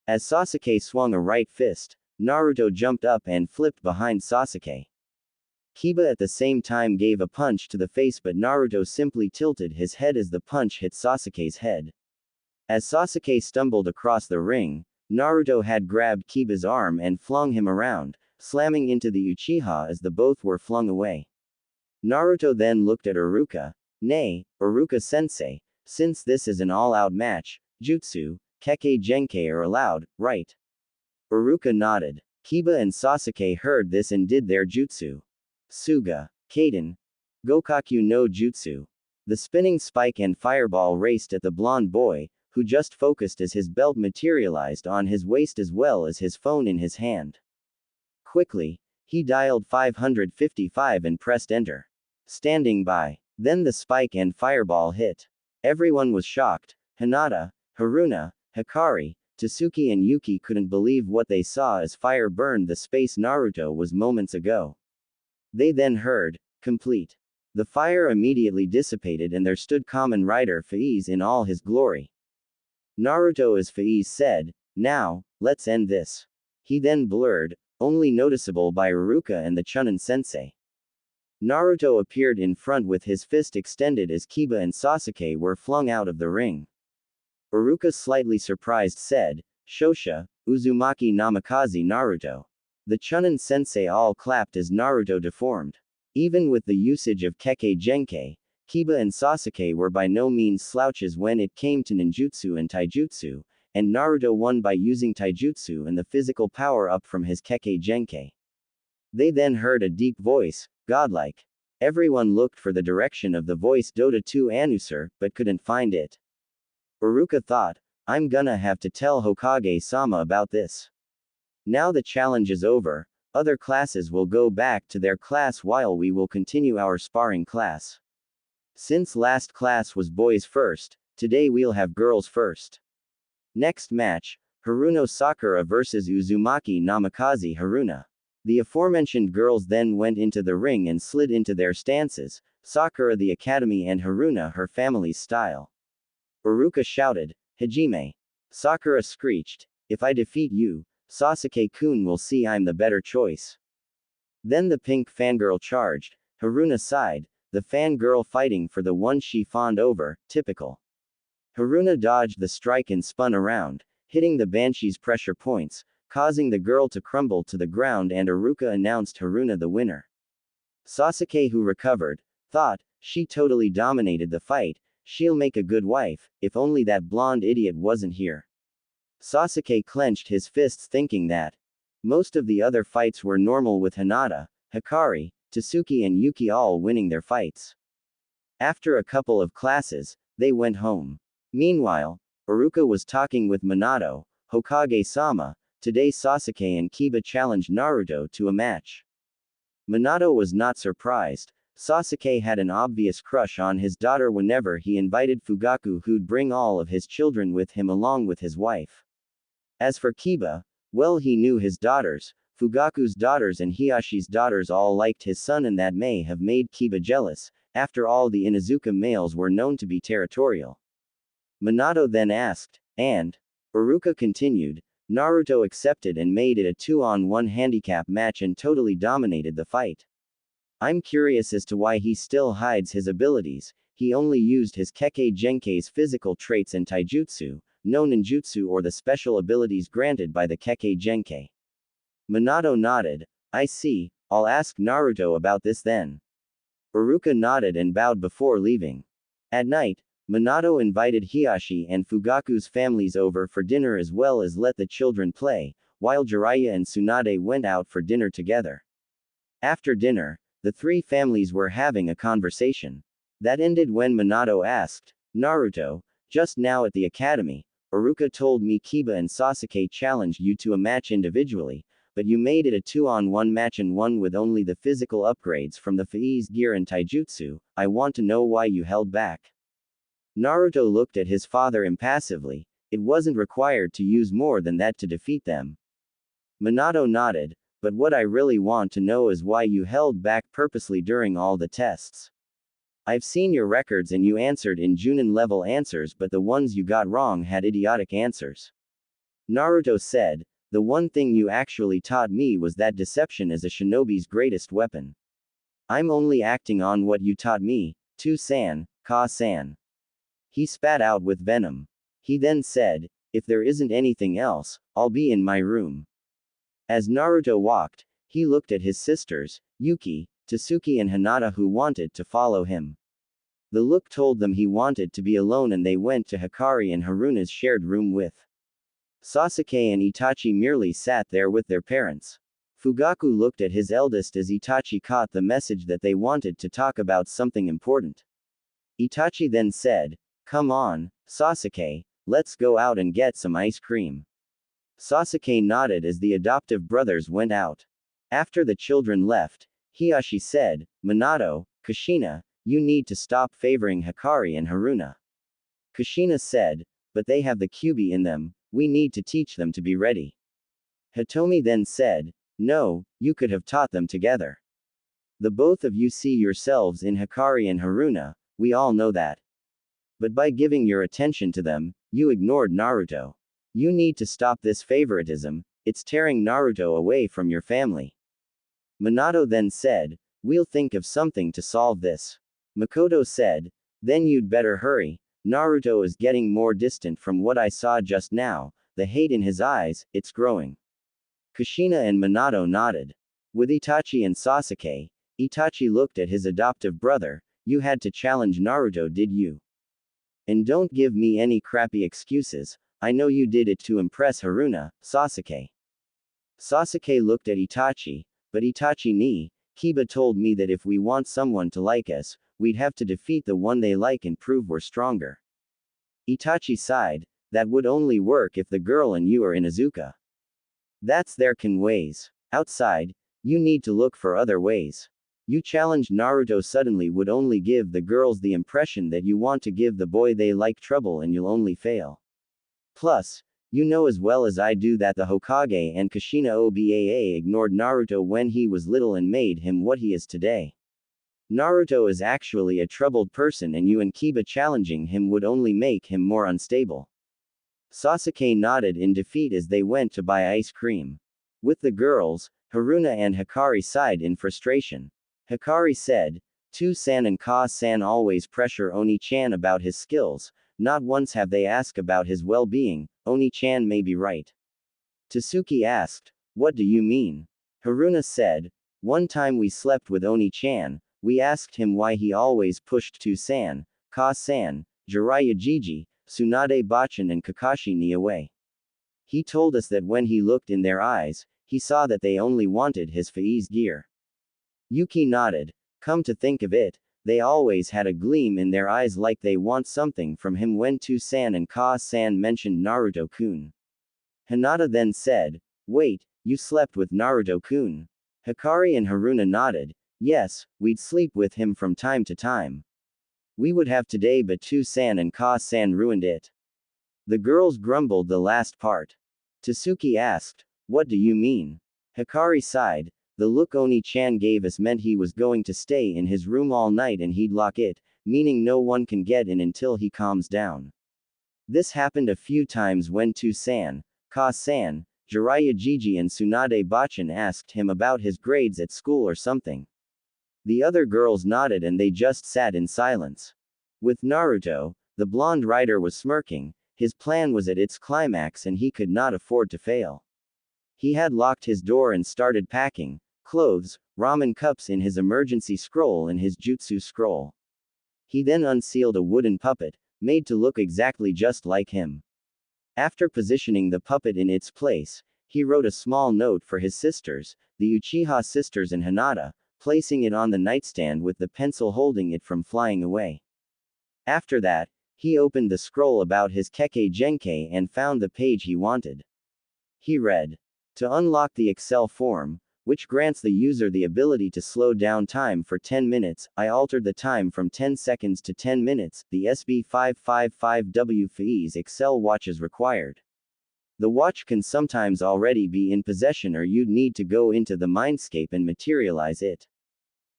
Speaker 1: As Sasuke swung a right fist, Naruto jumped up and flipped behind Sasuke. Kiba at the same time gave a punch to the face, but Naruto simply tilted his head as the punch hit Sasuke's head. As Sasuke stumbled across the ring, Naruto had grabbed Kiba's arm and flung him around, slamming into the Uchiha as the both were flung away. Naruto then looked at Uruka. Nay, Uruka-sensei, since this is an all-out match, jutsu, Kekkei Genkai are allowed, right? Uruka nodded. Kiba and Sasuke heard this and did their jutsu. Suga, Kaden, Gokaku no Jutsu. The spinning spike and fireball raced at the blonde boy, who just focused as his belt materialized on his waist as well as his phone in his hand. Quickly, he dialed 555 and pressed enter. Standing by. Then the spike and fireball hit. Everyone was shocked. Hinata, Haruna, Hikari, Tasuki and Yuki couldn't believe what they saw as fire burned the space Naruto was moments ago. They then heard, complete. The fire immediately dissipated and there stood Kamen Rider Faiz in all his glory. Naruto, as Faiz said, now, let's end this. He then blurred, only noticeable by Uruka and the Chunin sensei. Naruto appeared in front with his fist extended as Kiba and Sasuke were flung out of the ring. Uruka, slightly surprised, said, Shosha, Uzumaki Namikaze Naruto. The Chunin sensei all clapped as Naruto deformed. Even with the usage of Kekkei Genkai, Kiba and Sasuke were by no means slouches when it came to ninjutsu and taijutsu, and Naruto won by using taijutsu and the physical power up from his Kekkei Genkai. They then heard a deep voice, godlike. Everyone looked for the direction of the voice Dota 2 Anusur, but couldn't find it. Uruka thought, I'm gonna have to tell Hokage-sama about this. Now the challenge is over, other classes will go back to their class while we will continue our sparring class. Since last class was boys first, today we'll have girls first. Next match, Haruno Sakura vs Uzumaki Namikaze Haruna. The aforementioned girls then went into the ring and slid into their stances, Sakura the academy and Haruna her family's style. Uruka shouted, Hajime. Sakura screeched, if I defeat you, Sasuke-kun will see I'm the better choice. Then the pink fangirl charged. Haruna sighed, the fangirl fighting for the one she fawned over, typical. Haruna dodged the strike and spun around, hitting the Banshee's pressure points, causing the girl to crumble to the ground, and Uruka announced Haruna the winner. Sasuke, who recovered, thought, she totally dominated the fight, she'll make a good wife, if only that blonde idiot wasn't here. Sasuke clenched his fists thinking that most of the other fights were normal with Hinata, Hikari, Tasuki and Yuki all winning their fights. After a couple of classes, they went home. Meanwhile, Uruka was talking with Minato, Hokage-sama, today Sasuke and Kiba challenged Naruto to a match. Minato was not surprised. Sasuke had an obvious crush on his daughter whenever he invited Fugaku, who'd bring all of his children with him along with his wife. As for Kiba, well, he knew his daughters, Fugaku's daughters and Hiyashi's daughters all liked his son, and that may have made Kiba jealous. After all, the Inuzuka males were known to be territorial. Minato then asked, and? Iruka continued. Naruto accepted and made it a 2-on-1 handicap match and totally dominated the fight. I'm curious as to why he still hides his abilities. He only used his Kekkei Genkei's physical traits and taijutsu, no ninjutsu or the special abilities granted by the Kekkei Genkei. Minato nodded. I see, I'll ask Naruto about this then. Iruka nodded and bowed before leaving. At night, Minato invited Hiyashi and Fugaku's families over for dinner as well as let the children play, while Jiraiya and Tsunade went out for dinner together. After dinner, the three families were having a conversation. That ended when Minato asked, Naruto, just now at the academy, Iruka told me Kiba and Sasuke challenged you to a match individually, but you made it a 2-on-1 match and won with only the physical upgrades from the Faiz gear and taijutsu. I want to know why you held back. Naruto looked at his father impassively. It wasn't required to use more than that to defeat them. Minato nodded, but what I really want to know is why you held back purposely during all the tests. I've seen your records and you answered in Junin level answers, but the ones you got wrong had idiotic answers. Naruto said, the one thing you actually taught me was that deception is a shinobi's greatest weapon. I'm only acting on what you taught me, To-san, Ka-san. He spat out with venom. He then said, if there isn't anything else, I'll be in my room. As Naruto walked, he looked at his sisters, Yuki, Tasuki and Hinata, who wanted to follow him. The look told them he wanted to be alone, and they went to Hikari and Haruna's shared room with Sasuke, and Itachi merely sat there with their parents. Fugaku looked at his eldest as Itachi caught the message that they wanted to talk about something important. Itachi then said, come on, Sasuke, let's go out and get some ice cream. Sasuke nodded as the adoptive brothers went out. After the children left, Hiyashi said, Minato, Kushina, you need to stop favoring Hikari and Haruna. Kushina said, but they have the Kyuubi in them, we need to teach them to be ready. Hitomi then said, no, you could have taught them together. The both of you see yourselves in Hikari and Haruna, we all know that. But by giving your attention to them, you ignored Naruto. You need to stop this favoritism, it's tearing Naruto away from your family. Minato then said, we'll think of something to solve this. Makoto said, then you'd better hurry, Naruto is getting more distant from what I saw just now, the hate in his eyes, it's growing. Kushina and Minato nodded. With Itachi and Sasuke, Itachi looked at his adoptive brother, you had to challenge Naruto, did you? And don't give me any crappy excuses, I know you did it to impress Haruna, Sasuke. Sasuke looked at Itachi, but Itachi ni, Kiba told me that if we want someone to like us, we'd have to defeat the one they like and prove we're stronger. Itachi sighed, that would only work if the girl and you are in Inuzuka. That's their ways. Outside, you need to look for other ways. You challenged Naruto suddenly would only give the girls the impression that you want to give the boy they like trouble, and you'll only fail. Plus, you know as well as I do that the Hokage and Kushina Obaa ignored Naruto when he was little and made him what he is today. Naruto is actually a troubled person, and you and Kiba challenging him would only make him more unstable. Sasuke nodded in defeat as they went to buy ice cream. With the girls, Haruna and Hikari sighed in frustration. Hikari said, To-san and Ka-san always pressure Oni-chan about his skills, not once have they asked about his well-being. Oni-chan may be right. Tasuki asked, what do you mean? Haruna said, one time we slept with Oni-chan, we asked him why he always pushed To-san, Ka-san, Jiraiya Jiji, Tsunade Bachan and Kakashi ni away. He told us that when he looked in their eyes, he saw that they only wanted his Faiz gear. Yuki nodded. Come to think of it, they always had a gleam in their eyes like they want something from him when To-san and Ka-san mentioned Naruto-kun. Hinata then said, wait, you slept with Naruto-kun? Hikari and Haruna nodded. Yes, we'd sleep with him from time to time. We would have today, but To-san and Ka-san ruined it. The girls grumbled the last part. Tasuki asked, what do you mean? Hikari sighed. The look Oni-chan gave us meant he was going to stay in his room all night and he'd lock it, meaning no one can get in until he calms down. This happened a few times when Tu-san, Ka-san, Jiraiya Jiji and Tsunade Bachan asked him about his grades at school or something. The other girls nodded and they just sat in silence. With Naruto, the blonde writer was smirking. His plan was at its climax and he could not afford to fail. He had locked his door and started packing clothes, ramen cups in his emergency scroll and his jutsu scroll. He then unsealed a wooden puppet, made to look exactly just like him. After positioning the puppet in its place, he wrote a small note for his sisters, the Uchiha sisters and Hinata, placing it on the nightstand with the pencil holding it from flying away. After that, he opened the scroll about his Kekkei Genkei and found the page he wanted. He read, "To unlock the Excel form, which grants the user the ability to slow down time for 10 minutes, I altered the time from 10 seconds to 10 minutes, the SB555W FE's Excel watch is required. The watch can sometimes already be in possession or you'd need to go into the mindscape and materialize it.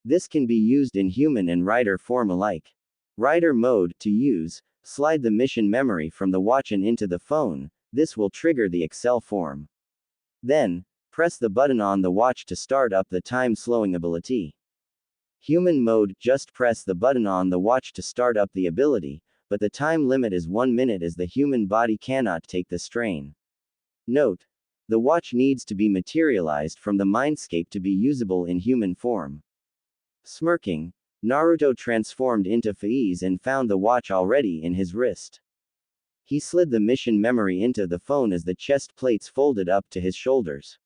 Speaker 1: This can be used in human and writer form alike. Writer mode, to use, slide the mission memory from the watch and into the phone, this will trigger the Excel form. Then, press the button on the watch to start up the time slowing ability. Human mode, just press the button on the watch to start up the ability, but the time limit is 1 minute as the human body cannot take the strain. Note: the watch needs to be materialized from the mindscape to be usable in human form." Smirking, Naruto transformed into Faiz and found the watch already in his wrist. He slid the mission memory into the phone as the chest plates folded up to his shoulders.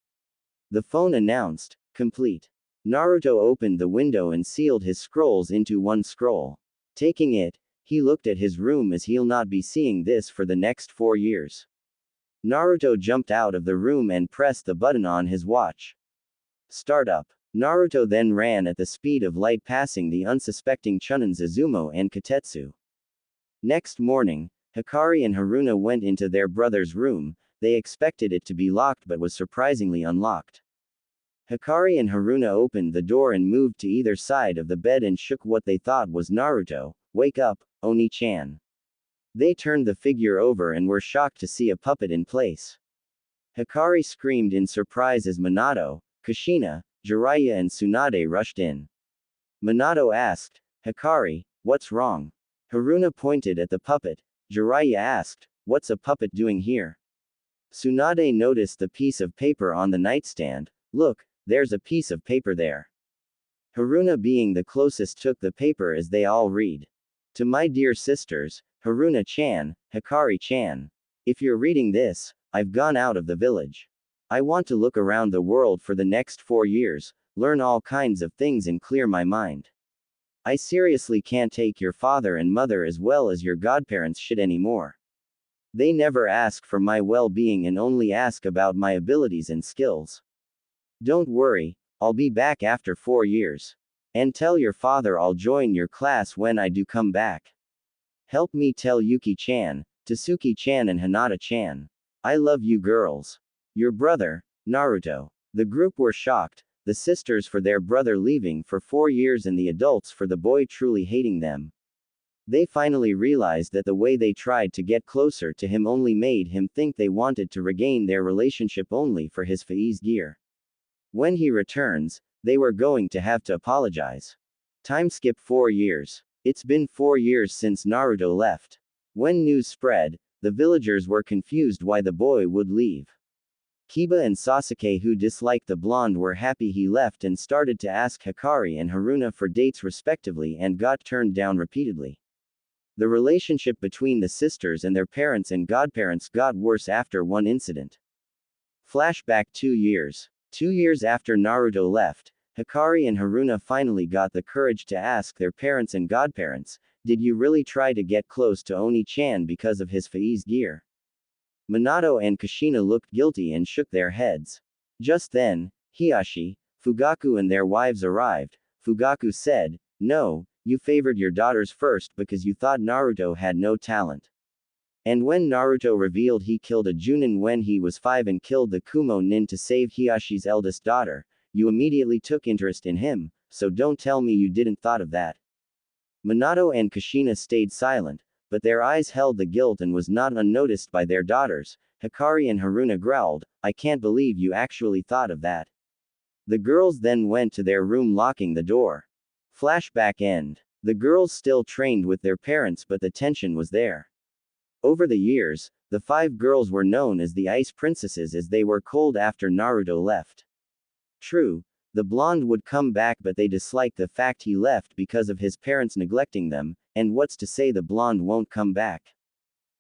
Speaker 1: The phone announced, "Complete." Naruto opened the window and sealed his scrolls into one scroll. Taking it, he looked at his room as he'll not be seeing this for the next 4 years. Naruto jumped out of the room and pressed the button on his watch. Start up. Naruto then ran at the speed of light passing the unsuspecting Chunin Suzumo and Katetsu. Next morning, Hikari and Haruna went into their brother's room. They expected it to be locked but was surprisingly unlocked. Hikari and Haruna opened the door and moved to either side of the bed and shook what they thought was Naruto. "Wake up, Oni-chan." They turned the figure over and were shocked to see a puppet in place. Hikari screamed in surprise as Minato, Kushina, Jiraiya and Tsunade rushed in. Minato asked, "Hikari, what's wrong?" Haruna pointed at the puppet. Jiraiya asked, "What's a puppet doing here?" Tsunade noticed the piece of paper on the nightstand. "Look, there's a piece of paper there." Haruna, being the closest, took the paper as they all read. "To my dear sisters, Haruna-chan, Hikari-chan. If you're reading this, I've gone out of the village. I want to look around the world for the next 4 years, learn all kinds of things and clear my mind. I seriously can't take your father and mother as well as your godparents shit anymore. They never ask for my well-being and only ask about my abilities and skills. Don't worry, I'll be back after 4 years. And tell your father I'll join your class when I do come back. Help me tell Yuki-chan, Tasuki-chan and Hinata-chan. I love you girls. Your brother, Naruto." The group were shocked, the sisters for their brother leaving for 4 years and the adults for the boy truly hating them. They finally realized that the way they tried to get closer to him only made him think they wanted to regain their relationship only for his Faiz gear. When he returns, they were going to have to apologize. Time skip 4 years. It's been 4 years since Naruto left. When news spread, the villagers were confused why the boy would leave. Kiba and Sasuke, who disliked the blonde, were happy he left and started to ask Hikari and Haruna for dates respectively and got turned down repeatedly. The relationship between the sisters and their parents and godparents got worse after one incident. Flashback 2 years. 2 years after Naruto left, Hikari and Haruna finally got the courage to ask their parents and godparents, "Did you really try to get close to Oni-chan because of his Faiz gear?" Minato and Kushina looked guilty and shook their heads. Just then, Hiashi, Fugaku and their wives arrived. Fugaku said, "No, you favored your daughters first because you thought Naruto had no talent. And when Naruto revealed he killed a Junin when he was 5 and killed the Kumo nin to save Hiyashi's eldest daughter, you immediately took interest in him, so don't tell me you didn't thought of that. Minato and Kushina stayed silent, but their eyes held the guilt and was not unnoticed by their daughters. Hikari and Haruna growled, I can't believe you actually thought of that. The girls then went to their room locking the door. Flashback end. The girls still trained with their parents, but the tension was there. Over the years, the 5 girls were known as the Ice Princesses as they were cold after Naruto left. True, the blonde would come back, but they disliked the fact he left because of his parents neglecting them, and what's to say the blonde won't come back?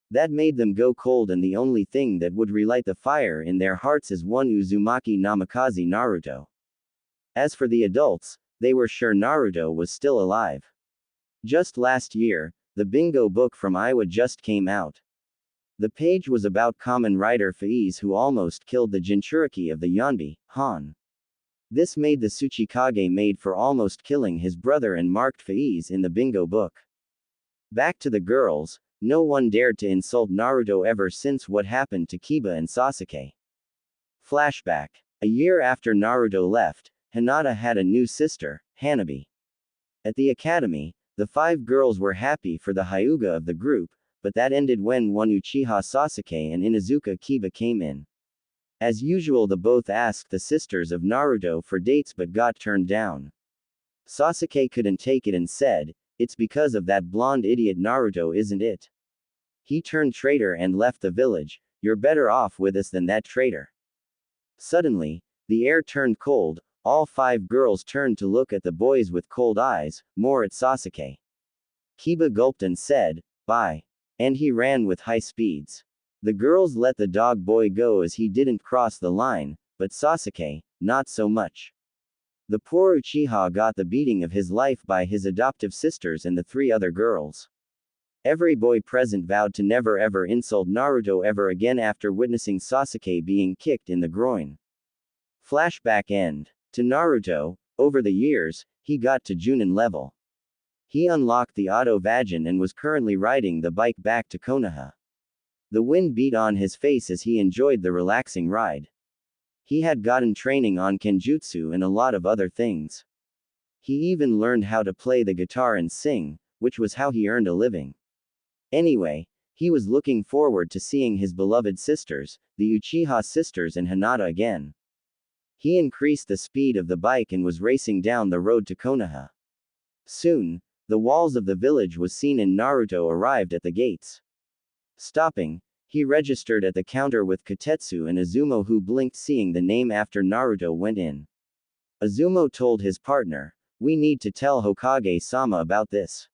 Speaker 1: That made them go cold, and the only thing that would relight the fire in their hearts is one Uzumaki Namikaze Naruto. As for the adults, they were sure Naruto was still alive. Just last year, the bingo book from Iwa just came out. The page was about Kamen Rider Faiz, who almost killed the Jinchuriki of the Yonbi, Han. This made the Tsuchikage made for almost killing his brother and marked Faiz in the bingo book. Back to the girls, no one dared to insult Naruto ever since what happened to Kiba and Sasuke. Flashback. A year after Naruto left, Hinata had a new sister, Hanabi. At the academy, the 5 girls were happy for the Hyuga of the group, but that ended when one Uchiha Sasuke and Inuzuka Kiba came in. As usual, the both asked the sisters of Naruto for dates but got turned down. Sasuke couldn't take it and said, it's because of that blonde idiot Naruto, isn't it? He turned traitor and left the village, you're better off with us than that traitor. Suddenly, the air turned cold, all 5 girls turned to look at the boys with cold eyes, more at Sasuke. Kiba gulped and said, bye. And he ran with high speeds. The girls let the dog boy go as he didn't cross the line, but Sasuke, not so much. The poor Uchiha got the beating of his life by his adoptive sisters and the 3 other girls. Every boy present vowed to never ever insult Naruto ever again after witnessing Sasuke being kicked in the groin. Flashback end. To Naruto, over the years, he got to Junin level. He unlocked the Auto Vagin and was currently riding the bike back to Konoha. The wind beat on his face as he enjoyed the relaxing ride. He had gotten training on Kenjutsu and a lot of other things. He even learned how to play the guitar and sing, which was how he earned a living. Anyway, he was looking forward to seeing his beloved sisters, the Uchiha sisters and Hinata again. He increased the speed of the bike and was racing down the road to Konoha. Soon, the walls of the village was seen and Naruto arrived at the gates. Stopping, he registered at the counter with Kotetsu and Izumo, who blinked seeing the name after Naruto went in. Izumo told his partner, we need to tell Hokage-sama about this.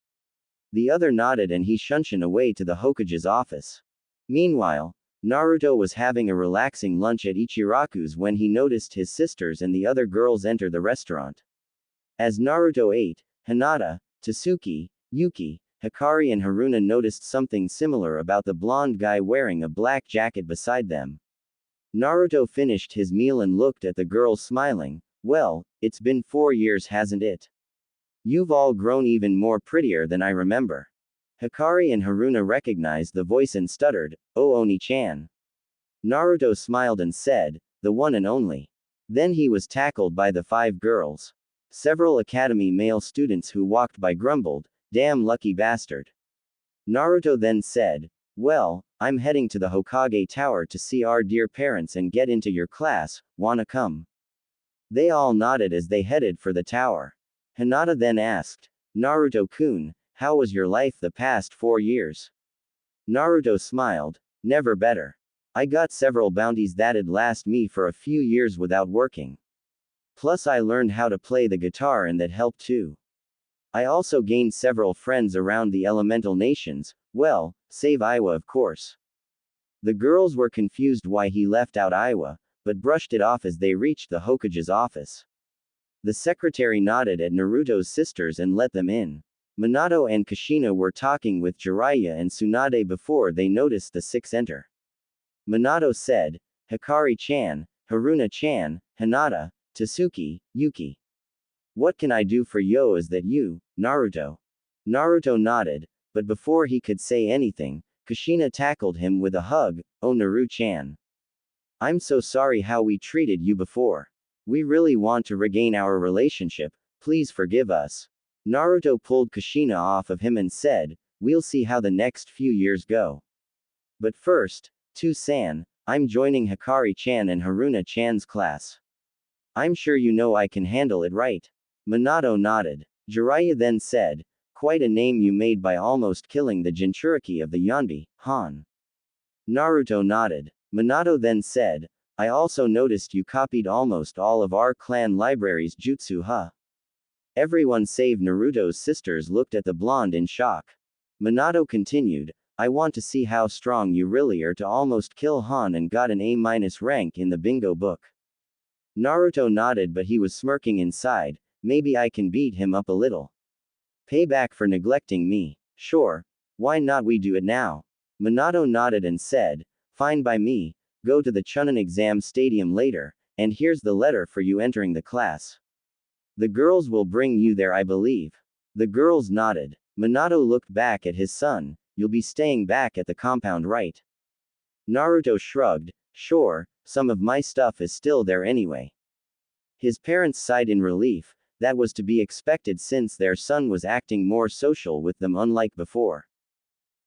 Speaker 1: The other nodded and he shunshin away to the Hokage's office. Meanwhile, Naruto was having a relaxing lunch at Ichiraku's when he noticed his sisters and the other girls enter the restaurant. As Naruto ate, Hinata, Tasuki, Yuki, Hikari and Haruna noticed something similar about the blonde guy wearing a black jacket beside them. Naruto finished his meal and looked at the girls smiling, well, it's been 4 years, hasn't it? You've all grown even more prettier than I remember. Hikari and Haruna recognized the voice and stuttered, oh Oni-chan. Naruto smiled and said, the one and only. Then he was tackled by the 5 girls. Several academy male students who walked by grumbled, damn lucky bastard. Naruto then said, well, I'm heading to the Hokage Tower to see our dear parents and get into your class, wanna come? They all nodded as they headed for the tower. Hinata then asked, Naruto-kun, how was your life the past 4 years? Naruto smiled, never better. I got several bounties that'd last me for a few years without working. Plus I learned how to play the guitar and that helped too. I also gained several friends around the elemental nations, well, save Iwa of course. The girls were confused why he left out Iwa, but brushed it off as they reached the Hokage's office. The secretary nodded at Naruto's sisters and let them in. Minato and Kushina were talking with Jiraiya and Tsunade before they noticed the 6 enter. Minato said, Hikari-chan, Haruna-chan, Hinata, Tasuki, Yuki. What can I do for yo? Is that you, Naruto? Naruto nodded, but before he could say anything, Kushina tackled him with a hug. Oh Naru-chan. I'm so sorry how we treated you before. We really want to regain our relationship, please forgive us. Naruto pulled Kushina off of him and said, we'll see how the next few years go. But first, To-san, I'm joining Hikari-chan and Haruna-chan's class. I'm sure you know I can handle it, right? Minato nodded. Jiraiya then said, quite a name you made by almost killing the Jinchuriki of the Yonbi, Han. Naruto nodded. Minato then said, I also noticed you copied almost all of our clan library's jutsu, huh? Everyone save Naruto's sisters looked at the blonde in shock. Minato continued, I want to see how strong you really are to almost kill Han and got an A- rank in the bingo book. Naruto nodded, but he was smirking inside. Maybe I can beat him up a little. Payback for neglecting me. Sure. Why not we do it now? Minato nodded and said, fine by me, go to the Chunin exam stadium later, and here's the letter for you entering the class. The girls will bring you there, I believe. The girls nodded. Minato looked back at his son, you'll be staying back at the compound, right? Naruto shrugged, sure, some of my stuff is still there anyway. His parents sighed in relief, that was to be expected since their son was acting more social with them unlike before.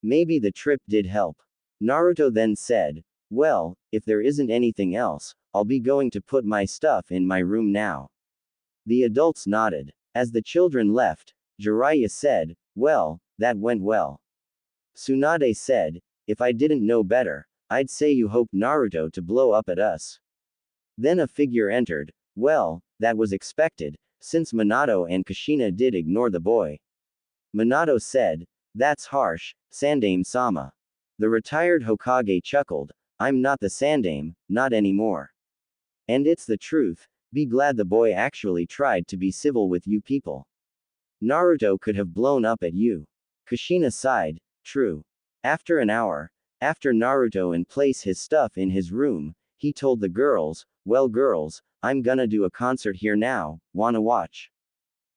Speaker 1: Maybe the trip did help. Naruto then said, well, if there isn't anything else, I'll be going to put my stuff in my room now. The adults nodded. As the children left, Jiraiya said, well, that went well. Tsunade said, if I didn't know better, I'd say you hoped Naruto to blow up at us. Then a figure entered. Well, that was expected, since Minato and Kushina did ignore the boy. Minato said, that's harsh, Sandaime-sama. The retired Hokage chuckled, I'm not the Sandaime, not anymore. And it's the truth, be glad the boy actually tried to be civil with you people. Naruto could have blown up at you. Kushina sighed, true. After an hour, after Naruto and place his stuff in his room, he told the girls, well girls, I'm gonna do a concert here now, wanna watch?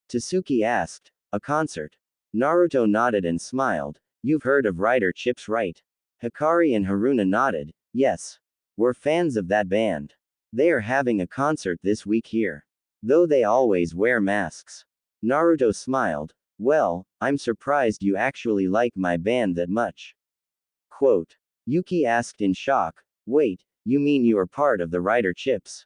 Speaker 1: Tasuki asked, a concert? Naruto nodded and smiled, you've heard of Rider Chips, right? Hikari and Haruna nodded, yes. We're fans of that band. They are having a concert this week here. Though they always wear masks. Naruto smiled, well, I'm surprised you actually like my band that much. Quote. Yuki asked in shock, wait, you mean you are part of the Rider Chips?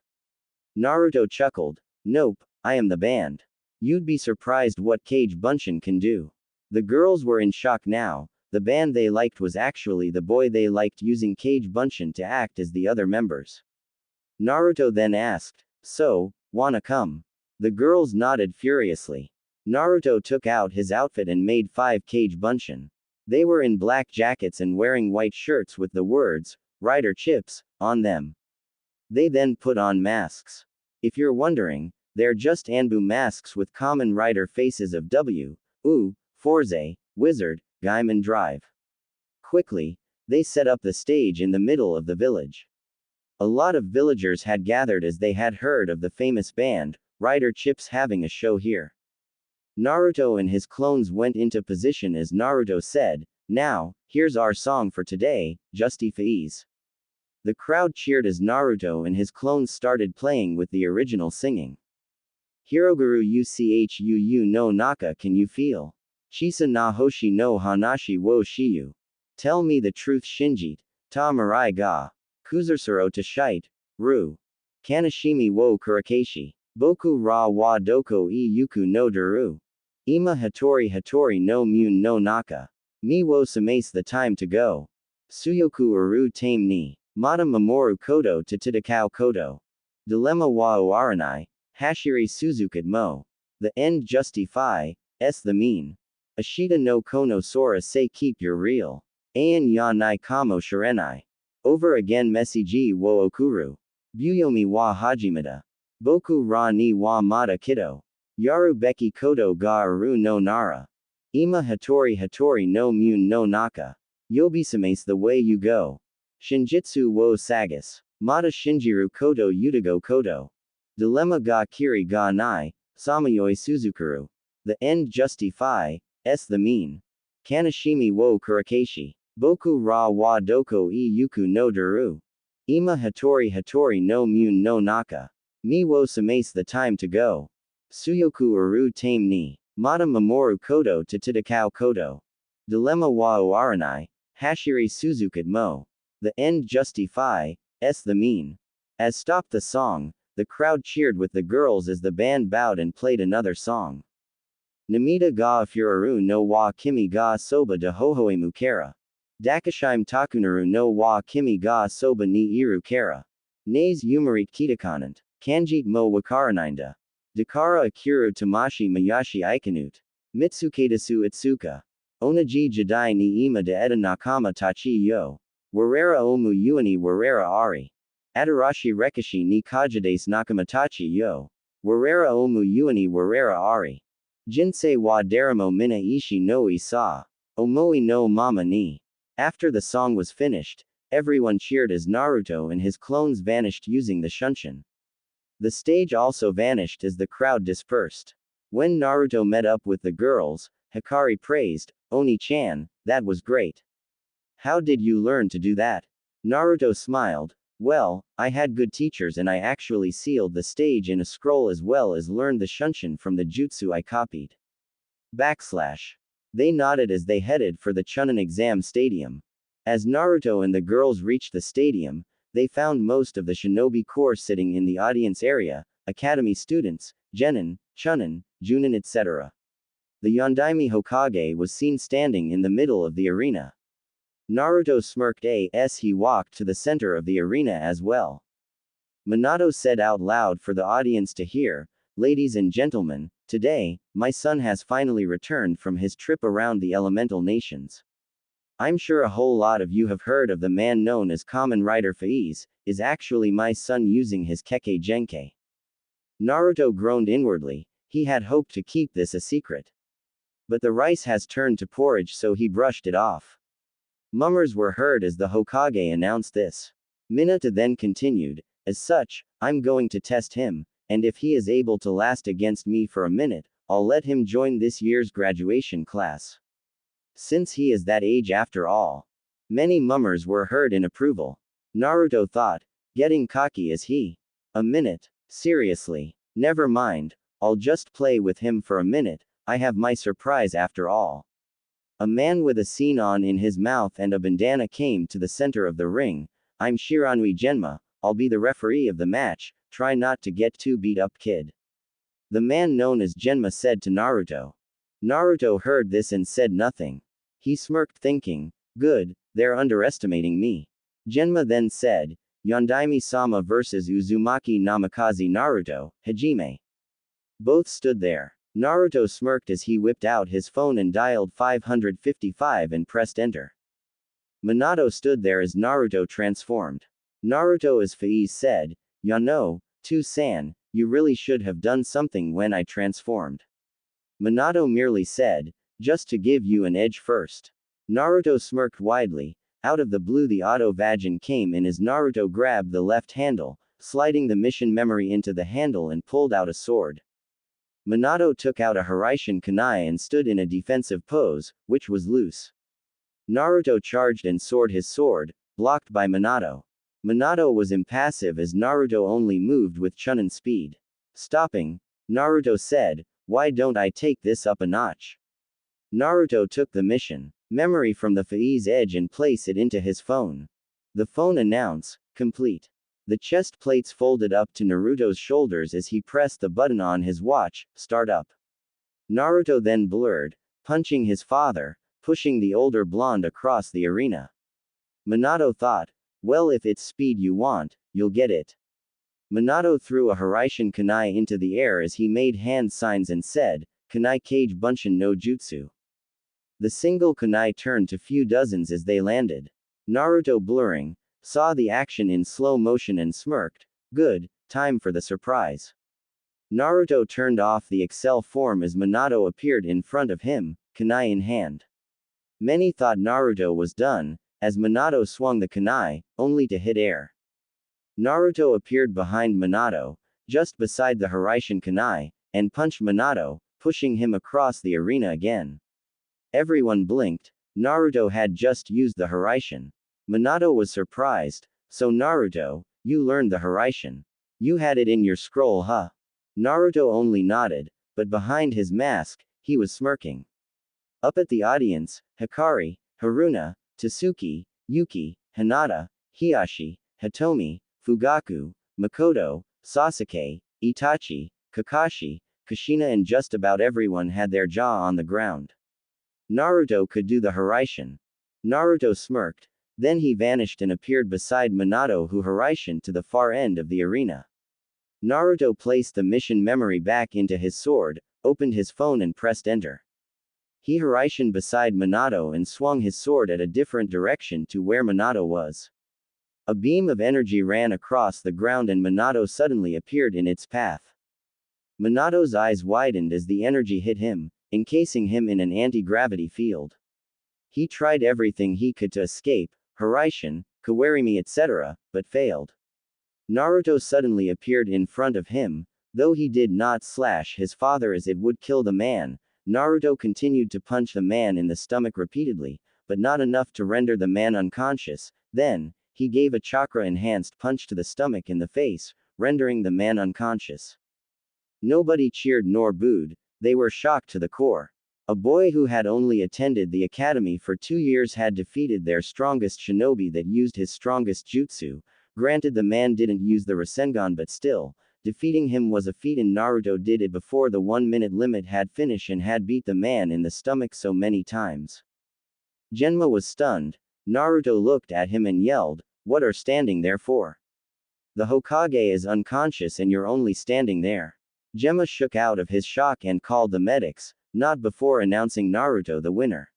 Speaker 1: Naruto chuckled, nope, I am the band. You'd be surprised what Kage Bunshin can do. The girls were in shock now, the band they liked was actually the boy they liked using Kage Bunshin to act as the other members. Naruto then asked, so, wanna come? The girls nodded furiously. Naruto took out his outfit and made 5 Kage Bunshin. They were in black jackets and wearing white shirts with the words, Rider Chips, on them. They then put on masks. If you're wondering, they're just Anbu masks with common rider faces of W, U, Forze, Wizard, Gaiman Drive. Quickly, they set up the stage in the middle of the village. A lot of villagers had gathered as they had heard of the famous band, Rider Chips, having a show here. Naruto and his clones went into position as Naruto said, now, here's our song for today, Justy Faiz. The crowd cheered as Naruto and his clones started playing with the original singing. Hiroguru Uchu no Naka, can you feel? Chisa na hoshi no hanashi wo shiyu. Tell me the truth Shinjit, ta marai ga. Kuzursuro to shite, ru. Kanashimi wo kurakeshi. Boku ra wa doko e yuku no duru. Ima hatori no mun no naka. Mi wo samace, the time to go. Suyoku uru tame ni. Mata mamoru kodo to titakao kodo. Dilemma wa oaranai. Hashiri suzukat mo. The end justify, the mean. Ashita no kono sora say keep your real. An ya nai kamo shirenai. Over again mesiji wo okuru. Buyomi wa hajimata. Boku ra ni wa mata kiddo. Yaru beki kodo ga uru no nara. Ima hatori no mun no naka. Yobisamace, the way you go. Shinjitsu wo sagas. Mata shinjiru kodo utago kodo. Dilemma ga kiri ga nai, samayoi suzukuru. The end justify, the mean. Kanashimi wo kurakeshi. Boku ra wa doko e yuku no duru. Ima hatori hatori no mun no naka. Mi wo samace the time to go. Suyoku uru tame ni. Mata mamoru kodo to titakao kodo. Dilemma wa o aranai. Hashiri suzukat mo. The end justify, s the mean. As stopped the song, the crowd cheered with the girls as the band bowed and played another song. Namita ga furaru no wa kimi ga soba de hohoemu kara. Dakashime takunaru no wa kimi ga soba ni iru kara. Nays yumarit kitakanant. Kanjit mo wakaraninda. Dakara akuru tamashi mayashi ikanut. Mitsuketasu itsuka. Onaji jadai ni ima de eda nakama tachi yo. Warera omu yuani warera ari. Adarashi rekishi ni kajades nakamatachi yo. Warera omu yuani warera ari. Jinsei wa daramo mina ishi no isa. Omoi no mama ni. After the song was finished, everyone cheered as Naruto and his clones vanished using the shunshin. The stage also vanished as the crowd dispersed. When Naruto met up with the girls, Hikari praised, Oni-chan, that was great. How did you learn to do that? Naruto smiled, well, I had good teachers and I actually sealed the stage in a scroll as well as learned the shunshin from the jutsu I copied. Backslash. They nodded as they headed for the Chunin exam stadium. As Naruto and the girls reached the stadium, they found most of the shinobi corps sitting in the audience area, academy students, genin, chunin, junin etc. The Yondaime Hokage was seen standing in the middle of the arena. Naruto smirked as he walked to the center of the arena as well. Minato said out loud for the audience to hear, ladies and gentlemen, today, my son has finally returned from his trip around the elemental nations. I'm sure a whole lot of you have heard of the man known as Kamen Rider Faiz, is actually my son using his Kekkei Genkei. Naruto groaned inwardly, he had hoped to keep this a secret. But the rice has turned to porridge so he brushed it off. Mummers were heard as the Hokage announced this. Hinata then continued, as such, I'm going to test him, and if he is able to last against me for a minute, I'll let him join this year's graduation class. Since he is that age after all. Many mummers were heard in approval. Naruto thought, getting cocky is he? A minute? Seriously. Never mind, I'll just play with him for a minute, I have my surprise after all. A man with a scene on in his mouth and a bandana came to the center of the ring. I'm Shiranui Genma, I'll be the referee of the match, try not to get too beat up kid. The man known as Genma said to Naruto. Naruto heard this and said nothing. He smirked thinking, good, they're underestimating me. Genma then said, Yondaime-sama vs Uzumaki Namikaze Naruto, Hajime. Both stood there. Naruto smirked as he whipped out his phone and dialed 555 and pressed enter. Minato stood there as Naruto transformed. Naruto as Faiz said, Yano, Tu-san, you really should have done something when I transformed. Minato merely said, just to give you an edge first. Naruto smirked widely. Out of the blue the auto vagin came in as Naruto grabbed the left handle, sliding the mission memory into the handle and pulled out a sword. Minato took out a Hiraishin kunai and stood in a defensive pose, which was loose. Naruto charged and soared his sword, blocked by Minato. Minato was impassive as Naruto only moved with Chunin speed. Stopping, Naruto said, why don't I take this up a notch? Naruto took the mission memory from the Faiz edge and place it into his phone. The phone announced, complete. The chest plates folded up to Naruto's shoulders as he pressed the button on his watch, start up. Naruto then blurred, punching his father, pushing the older blonde across the arena. Minato thought, well if it's speed you want, you'll get it. Minato threw a Hiraishin kunai into the air as he made hand signs and said, Kunai Kage Bunshin no Jutsu. The single kunai turned to few dozens as they landed. Naruto blurring, saw the action in slow motion and smirked, good, time for the surprise. Naruto turned off the Excel form as Minato appeared in front of him, kunai in hand. Many thought Naruto was done, as Minato swung the kunai, only to hit air. Naruto appeared behind Minato, just beside the Hiraishin kunai, and punched Minato, pushing him across the arena again. Everyone blinked, Naruto had just used the Haraishin. Minato was surprised. So Naruto, you learned the Haraishin. You had it in your scroll, huh? Naruto only nodded, but behind his mask, he was smirking. Up at the audience, Hikari, Haruna, Tasuki, Yuki, Hinata, Hiashi, Hitomi, Fugaku, Makoto, Sasuke, Itachi, Kakashi, Kushina and just about everyone had their jaw on the ground. Naruto could do the Haraishin. Naruto smirked. Then he vanished and appeared beside Minato who Haraishin to the far end of the arena. Naruto placed the mission memory back into his sword, opened his phone and pressed enter. He Haraishin beside Minato and swung his sword at a different direction to where Minato was. A beam of energy ran across the ground and Minato suddenly appeared in its path. Minato's eyes widened as the energy hit him, encasing him in an anti-gravity field. He tried everything he could to escape, Haraishin, Kawarimi etc., but failed. Naruto suddenly appeared in front of him. Though he did not slash his father as it would kill the man, Naruto continued to punch the man in the stomach repeatedly, but not enough to render the man unconscious. Then, he gave a chakra-enhanced punch to the stomach in the face, rendering the man unconscious. Nobody cheered nor booed, they were shocked to the core. A boy who had only attended the academy for 2 years had defeated their strongest shinobi that used his strongest jutsu. Granted the man didn't use the Rasengan but still, defeating him was a feat and Naruto did it before the 1-minute limit had finished and had beat the man in the stomach so many times. Genma was stunned. Naruto looked at him and yelled, "What are standing there for? The Hokage is unconscious and you're only standing there." Genma shook out of his shock and called the medics, not before announcing Naruto the winner.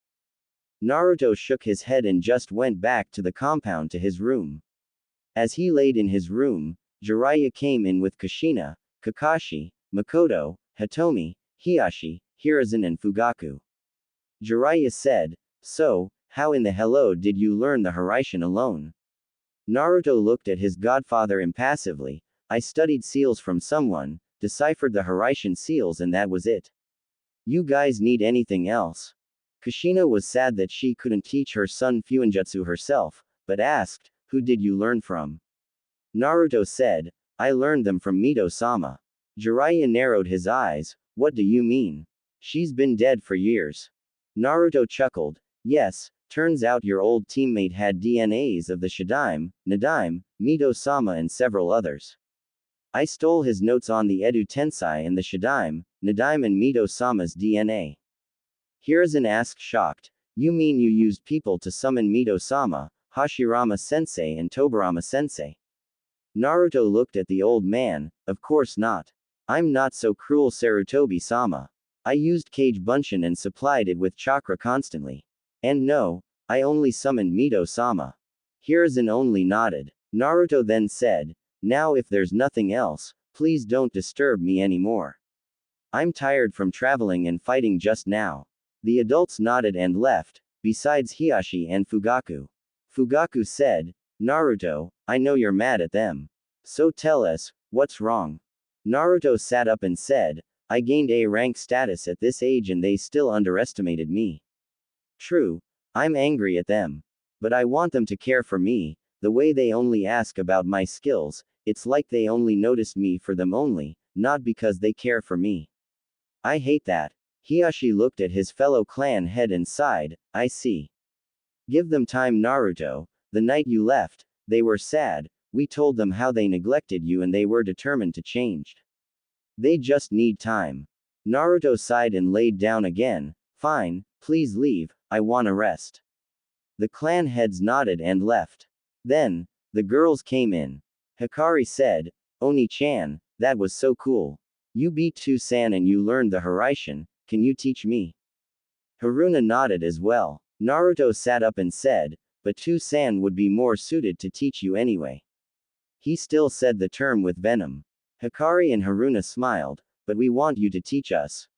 Speaker 1: Naruto shook his head and just went back to the compound to his room. As he laid in his room, Jiraiya came in with Kushina, Kakashi, Makoto, Hitomi, Hiashi, Hiruzen and Fugaku. Jiraiya said, "So, how in the hello did you learn the Haraishin alone?" Naruto looked at his godfather impassively. "I studied seals from someone, deciphered the Haraishin seals and that was it. You guys need anything else?" Kushina was sad that she couldn't teach her son Fuinjutsu herself, but asked, "Who did you learn from?" Naruto said, "I learned them from Mito-sama." Jiraiya narrowed his eyes, "What do you mean? She's been dead for years." Naruto chuckled, "Yes, turns out your old teammate had DNAs of the Shadaime, Nadaime, Mito-sama and several others. I stole his notes on the Edo Tensei and the Shadaime, Nadaime and Mito-sama's DNA." Hiruzen asked shocked, "You mean you used people to summon Mito-sama, Hashirama-sensei and Tobirama-sensei?" Naruto looked at the old man, "Of course not. I'm not so cruel Sarutobi-sama. I used Kage Bunshin and supplied it with chakra constantly. And no, I only summoned Mito-sama." Hiruzen only nodded. Naruto then said, "Now if there's nothing else, please don't disturb me anymore. I'm tired from traveling and fighting just now." The adults nodded and left, besides Hiashi and Fugaku. Fugaku said, "Naruto, I know you're mad at them. So tell us, what's wrong?" Naruto sat up and said, "I gained A rank status at this age and they still underestimated me. True, I'm angry at them. But I want them to care for me, the way they only ask about my skills, it's like they only noticed me for them only, not because they care for me. I hate that." Hiashi looked at his fellow clan head and sighed, "I see. Give them time Naruto, the night you left, they were sad, we told them how they neglected you and they were determined to change. They just need time." Naruto sighed and laid down again, "Fine, please leave, I wanna rest." The clan heads nodded and left. Then, the girls came in. Hikari said, "Oni-chan, that was so cool. You beat Two-san and you learned the Haraishin, can you teach me?" Haruna nodded as well. Naruto sat up and said, "But Two-san would be more suited to teach you anyway." He still said the term with venom. Hikari and Haruna smiled, "But we want you to teach us."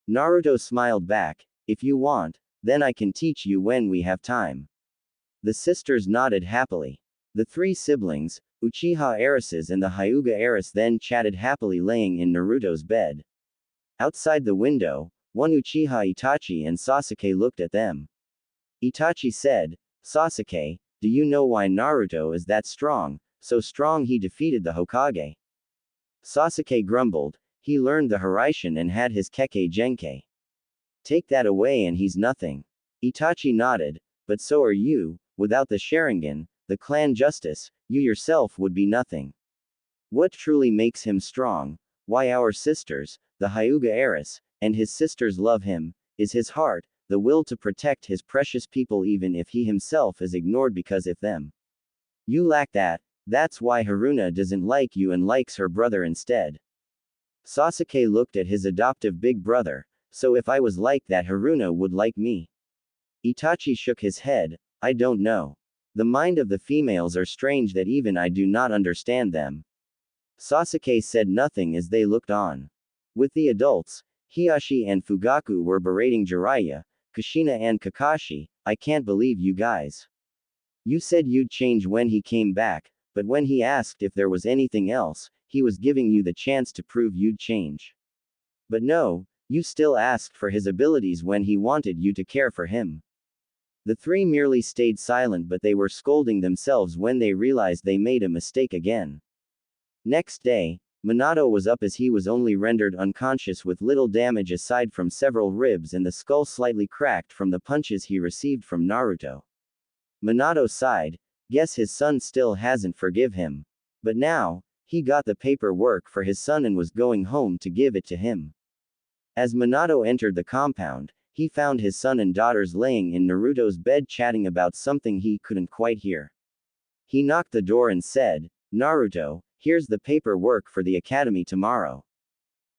Speaker 1: Naruto smiled back, "If you want, then I can teach you when we have time." The sisters nodded happily. The 3 siblings, Uchiha heiresses and the Hyuga heiress then chatted happily laying in Naruto's bed. Outside the window, one Uchiha Itachi and Sasuke looked at them. Itachi said, Sasuke, do you know why Naruto is that strong, so strong he defeated the Hokage? Sasuke grumbled, he learned the Hiraishin and had his Kekkei Genkai. Take that away and he's nothing. Itachi nodded, but so are you, without the Sharingan, the clan justice, you yourself would be nothing. What truly makes him strong, why our sisters, the Hyuga heiress, and his sisters love him, is his heart, the will to protect his precious people even if he himself is ignored because of them. You lack that, that's why Haruna doesn't like you and likes her brother instead. Sasuke looked at his adoptive big brother, so if I was like that Haruna would like me. Itachi shook his head, I don't know. The mind of the females are strange that even I do not understand them. Sasuke said nothing as they looked on. With the adults, Hiashi and Fugaku were berating Jiraiya, Kushina and Kakashi, I can't believe you guys. You said you'd change when he came back, but when he asked if there was anything else, he was giving you the chance to prove you'd change. But no, you still asked for his abilities when he wanted you to care for him. The three merely stayed silent, but they were scolding themselves when they realized they made a mistake again. Next day, Minato was up as he was only rendered unconscious with little damage aside from several ribs and the skull slightly cracked from the punches he received from Naruto. Minato sighed, guess his son still hasn't forgive him. But now, he got the paperwork for his son and was going home to give it to him. As Minato entered the compound, he found his son and daughters laying in Naruto's bed chatting about something he couldn't quite hear. He knocked the door and said, Naruto, here's the paperwork for the academy tomorrow.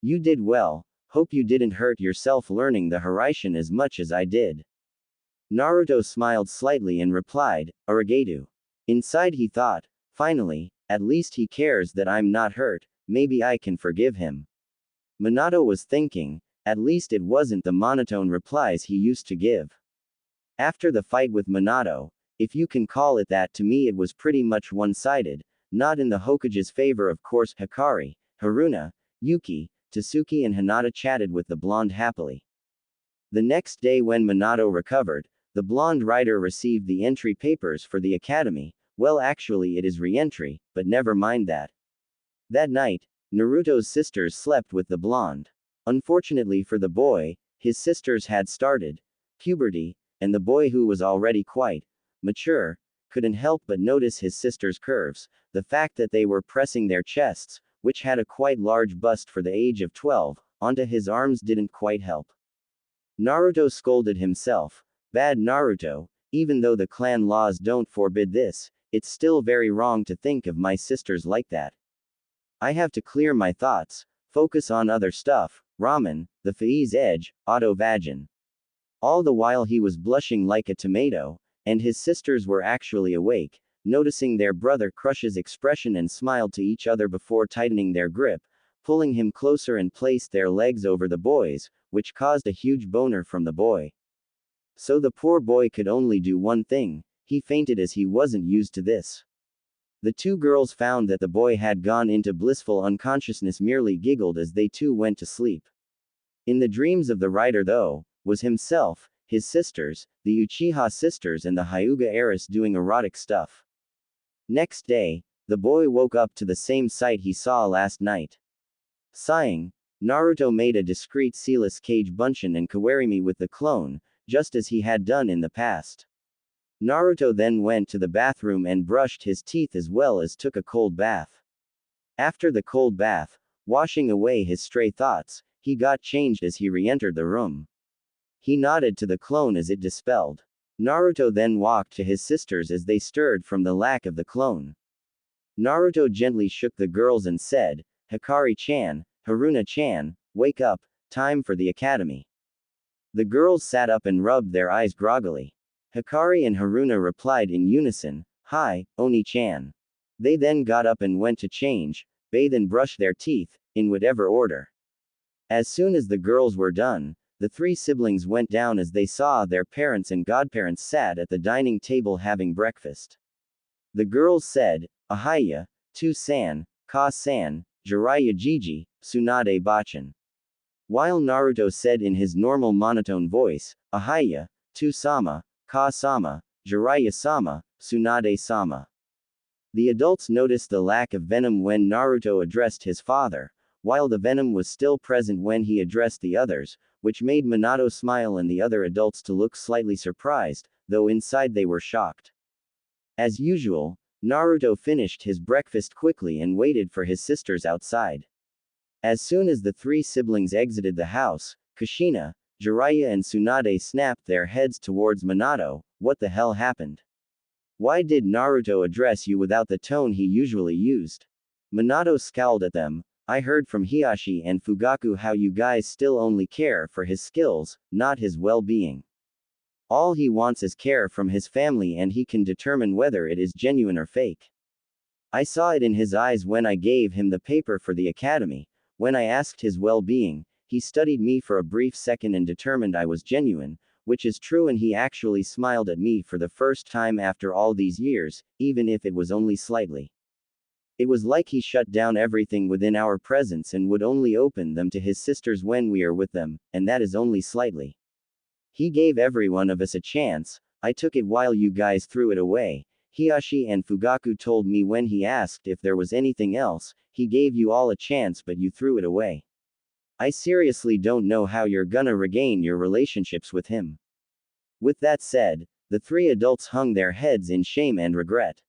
Speaker 1: You did well, hope you didn't hurt yourself learning the Hiraishin as much as I did. Naruto smiled slightly and replied, Arigato. Inside he thought, finally, at least he cares that I'm not hurt, maybe I can forgive him. Minato was thinking, at least it wasn't the monotone replies he used to give. After the fight with Minato, if you can call it that, to me it was pretty much one-sided, not in the Hokage's favor of course. Hikari, Haruna, Yuki, Tasuki and Hinata chatted with the blonde happily. The next day when Minato recovered, the blonde rider received the entry papers for the academy. Well, actually it is re-entry, but never mind that. That night, Naruto's sisters slept with the blonde. Unfortunately for the boy, his sisters had started puberty, and the boy, who was already quite mature, couldn't help but notice his sisters' curves. The fact that they were pressing their chests, which had a quite large bust for the age of 12, onto his arms didn't quite help. Naruto scolded himself. Bad Naruto, even though the clan laws don't forbid this, it's still very wrong to think of my sisters like that. I have to clear my thoughts, focus on other stuff, ramen, the Faiz edge, auto vagin. All the while he was blushing like a tomato, and his sisters were actually awake, noticing their brother Crush's expression, and smiled to each other before tightening their grip, pulling him closer and placed their legs over the boy's, which caused a huge boner from the boy. So the poor boy could only do one thing, he fainted as he wasn't used to this. The two girls found that the boy had gone into blissful unconsciousness, merely giggled as they too went to sleep. In the dreams of the writer, though, was himself, his sisters, the Uchiha sisters and the Hyuga heiress doing erotic stuff. Next day, the boy woke up to the same sight he saw last night. Sighing, Naruto made a discreet sealess cage bunshin and kawarimi with the clone, just as he had done in the past. Naruto then went to the bathroom and brushed his teeth as well as took a cold bath. After the cold bath, washing away his stray thoughts, he got changed as he re-entered the room. He nodded to the clone as it dispelled. Naruto then walked to his sisters as they stirred from the lack of the clone. Naruto gently shook the girls and said, Hikari-chan, Haruna-chan, wake up, time for the academy. The girls sat up and rubbed their eyes groggily. Hikari and Haruna replied in unison, Hi, Oni-chan. They then got up and went to change, bathe and brush their teeth, in whatever order. As soon as the girls were done, the three siblings went down as they saw their parents and godparents sat at the dining table having breakfast. The girls said, Ahaya, Tu-san, Ka-san, Jiraiya Jiji, Tsunade Bachan. While Naruto said in his normal monotone voice, Ahaya, Tu-sama, Ka-sama, Jiraiya-sama, Tsunade-sama. The adults noticed the lack of venom when Naruto addressed his father, while the venom was still present when he addressed the others, which made Minato smile and the other adults to look slightly surprised, though inside they were shocked. As usual, Naruto finished his breakfast quickly and waited for his sisters outside. As soon as the three siblings exited the house, Kushina, Jiraiya and Tsunade snapped their heads towards Minato. What the hell happened? Why did Naruto address you without the tone he usually used? Minato scowled at them. I heard from Hiashi and Fugaku how you guys still only care for his skills, not his well-being. All he wants is care from his family and he can determine whether it is genuine or fake. I saw it in his eyes when I gave him the paper for the academy. When I asked his well-being, he studied me for a brief second and determined I was genuine, which is true, and he actually smiled at me for the first time after all these years, even if it was only slightly. It was like he shut down everything within our presence and would only open them to his sisters when we are with them, and that is only slightly. He gave every one of us a chance. I took it while you guys threw it away. Hiashi and Fugaku told me when he asked if there was anything else, he gave you all a chance but you threw it away. I seriously don't know how you're gonna regain your relationships with him. With that said, the three adults hung their heads in shame and regret.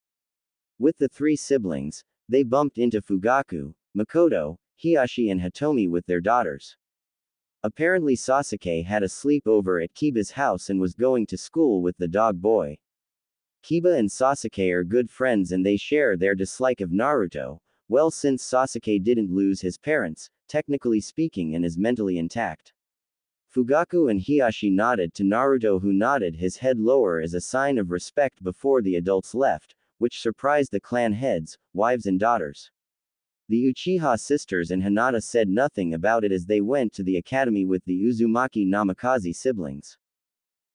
Speaker 1: With the three siblings, they bumped into Fugaku, Makoto, Hiashi and Hitomi with their daughters. Apparently Sasuke had a sleepover at Kiba's house and was going to school with the dog boy. Kiba and Sasuke are good friends and they share their dislike of Naruto. Well, since Sasuke didn't lose his parents, technically speaking, and is mentally intact. Fugaku and Hiashi nodded to Naruto, who nodded his head lower as a sign of respect before the adults left, which surprised the clan heads, wives and daughters. The Uchiha sisters and Hinata said nothing about it as they went to the academy with the Uzumaki Namikaze siblings.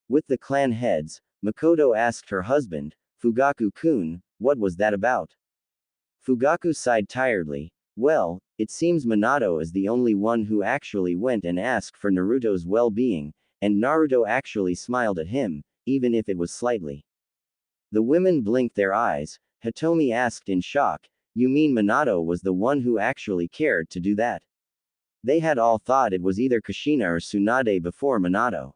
Speaker 1: With the clan heads, Makoto asked her husband, Fugaku-kun, what was that about? Fugaku sighed tiredly. Well, it seems Minato is the only one who actually went and asked for Naruto's well-being, and Naruto actually smiled at him, even if it was slightly. The women blinked their eyes. Hitomi asked in shock, you mean Minato was the one who actually cared to do that? They had all thought it was either Kushina or Tsunade before Minato.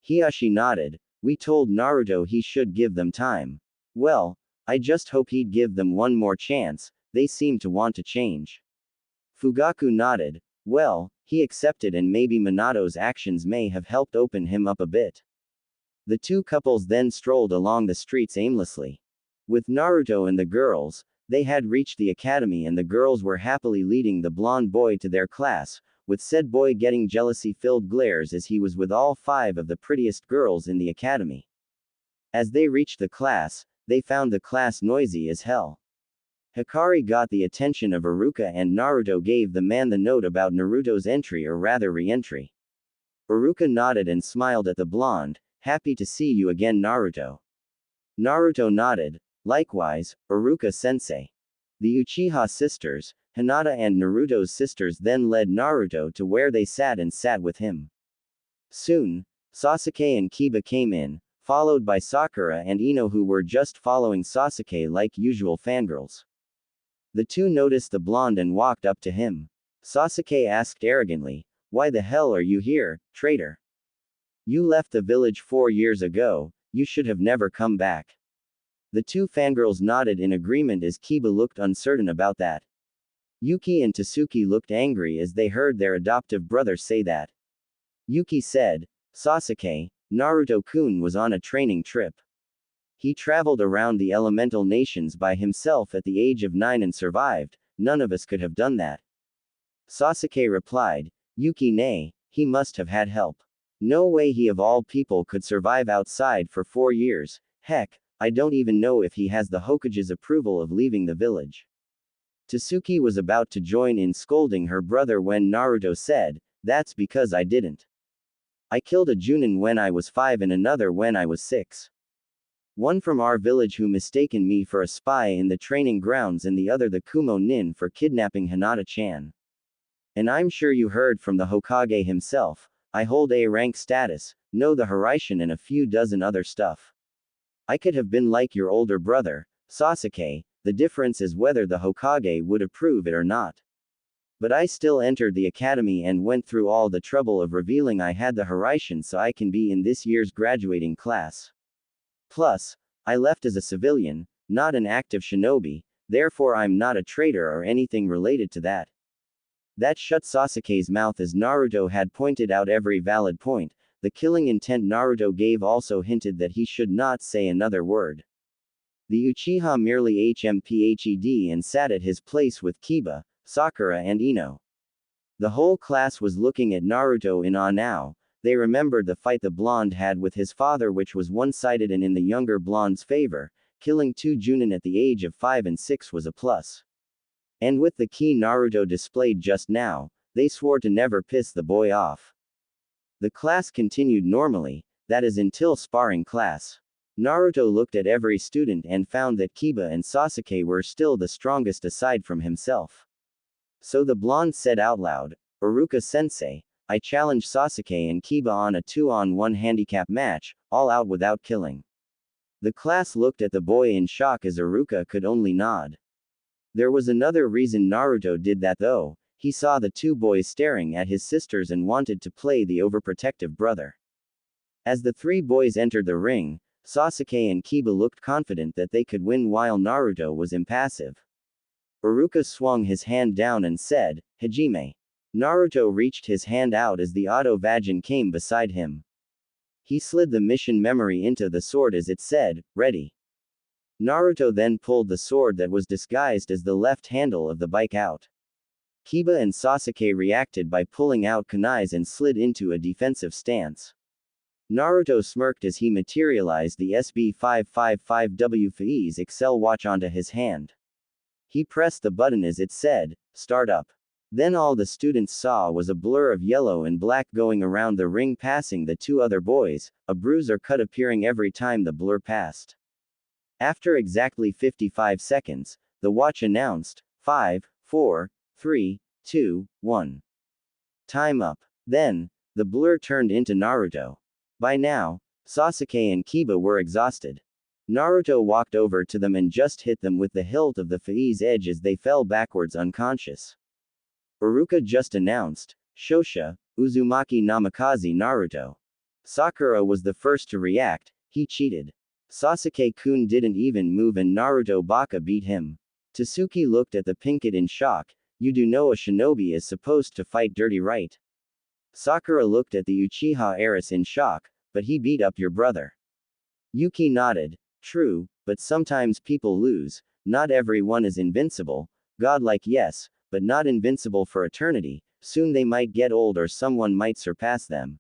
Speaker 1: Hiashi nodded. We told Naruto he should give them time. Well, I just hope he'd give them one more chance, they seem to want to change. Fugaku nodded. Well, he accepted and maybe Minato's actions may have helped open him up a bit. The two couples then strolled along the streets aimlessly. With Naruto and the girls, they had reached the academy and the girls were happily leading the blonde boy to their class, with said boy getting jealousy-filled glares as he was with all five of the prettiest girls in the academy. As they reached the class, they found the class noisy as hell. Hikari got the attention of Iruka and Naruto gave the man the note about Naruto's entry, or rather re-entry. Iruka nodded and smiled at the blonde. Happy to see you again, Naruto. Naruto nodded. Likewise, Iruka-sensei. The Uchiha sisters, Hinata and Naruto's sisters, then led Naruto to where they sat and sat with him. Soon, Sasuke and Kiba came in, followed by Sakura and Ino, who were just following Sasuke like usual fangirls. The two noticed the blonde and walked up to him. Sasuke asked arrogantly, why the hell are you here, traitor? You left the village 4 years ago, you should have never come back. The two fangirls nodded in agreement as Kiba looked uncertain about that. Yuki and Tasuki looked angry as they heard their adoptive brother say that. Yuki said, Sasuke, Naruto-kun was on a training trip. He traveled around the elemental nations by himself at the age of 9 and survived. None of us could have done that. Sasuke replied, Yuki, nay, he must have had help. No way he of all people could survive outside for 4 years. Heck, I don't even know if he has the Hokage's approval of leaving the village. Tasuki was about to join in scolding her brother when Naruto said, that's because I didn't. I killed a Junin when I was 5 and another when I was 6. One from our village who mistaken me for a spy in the training grounds and the other the Kumo Nin for kidnapping Hinata-chan. And I'm sure you heard from the Hokage himself. I hold A rank status, know the Hiraishin and a few dozen other stuff. I could have been like your older brother, Sasuke, the difference is whether the Hokage would approve it or not. But I still entered the academy and went through all the trouble of revealing I had the Hiraishin so I can be in this year's graduating class. Plus, I left as a civilian, not an active shinobi, therefore I'm not a traitor or anything related to that. That shut Sasuke's mouth as Naruto had pointed out every valid point. The killing intent Naruto gave also hinted that he should not say another word. The Uchiha merely HMPHED and sat at his place with Kiba, Sakura and Ino. The whole class was looking at Naruto in awe now. They remembered the fight the blonde had with his father, which was one-sided and in the younger blonde's favor. Killing two Junin at the age of 5 and 6 was a plus. And with the ki Naruto displayed just now, they swore to never piss the boy off. The class continued normally, that is until sparring class. Naruto looked at every student and found that Kiba and Sasuke were still the strongest aside from himself. So the blonde said out loud, "Iruka-sensei, I challenge Sasuke and Kiba on a 2-on-1 handicap match, all out without killing." The class looked at the boy in shock as Iruka could only nod. There was another reason Naruto did that though. He saw the two boys staring at his sisters and wanted to play the overprotective brother. As the three boys entered the ring, Sasuke and Kiba looked confident that they could win while Naruto was impassive. Iruka swung his hand down and said, "Hajime." Naruto reached his hand out as the Auto Vajin came beside him. He slid the mission memory into the sword as it said, "Ready." Naruto then pulled the sword that was disguised as the left handle of the bike out. Kiba and Sasuke reacted by pulling out kunais and slid into a defensive stance. Naruto smirked as he materialized the SB555W Faiz Excel watch onto his hand. He pressed the button as it said, "Start up." Then all the students saw was a blur of yellow and black going around the ring passing the two other boys, a bruise or cut appearing every time the blur passed. After exactly 55 seconds, the watch announced, 5, 4, 3, 2, 1. Time up. Then, the blur turned into Naruto. By now, Sasuke and Kiba were exhausted. Naruto walked over to them and just hit them with the hilt of the Faiz edge as they fell backwards unconscious. Iruka just announced, "Shosha, Uzumaki Namikaze Naruto." Sakura was the first to react, he cheated. Sasuke-kun didn't even move and Naruto Baka beat him. Tasuki looked at the pinkett in shock, "You do know a shinobi is supposed to fight dirty, right?" Sakura looked at the Uchiha heiress in shock, "But he beat up your brother." Yuki nodded, "True, but sometimes people lose, not everyone is invincible, godlike yes, but not invincible for eternity, soon they might get old or someone might surpass them.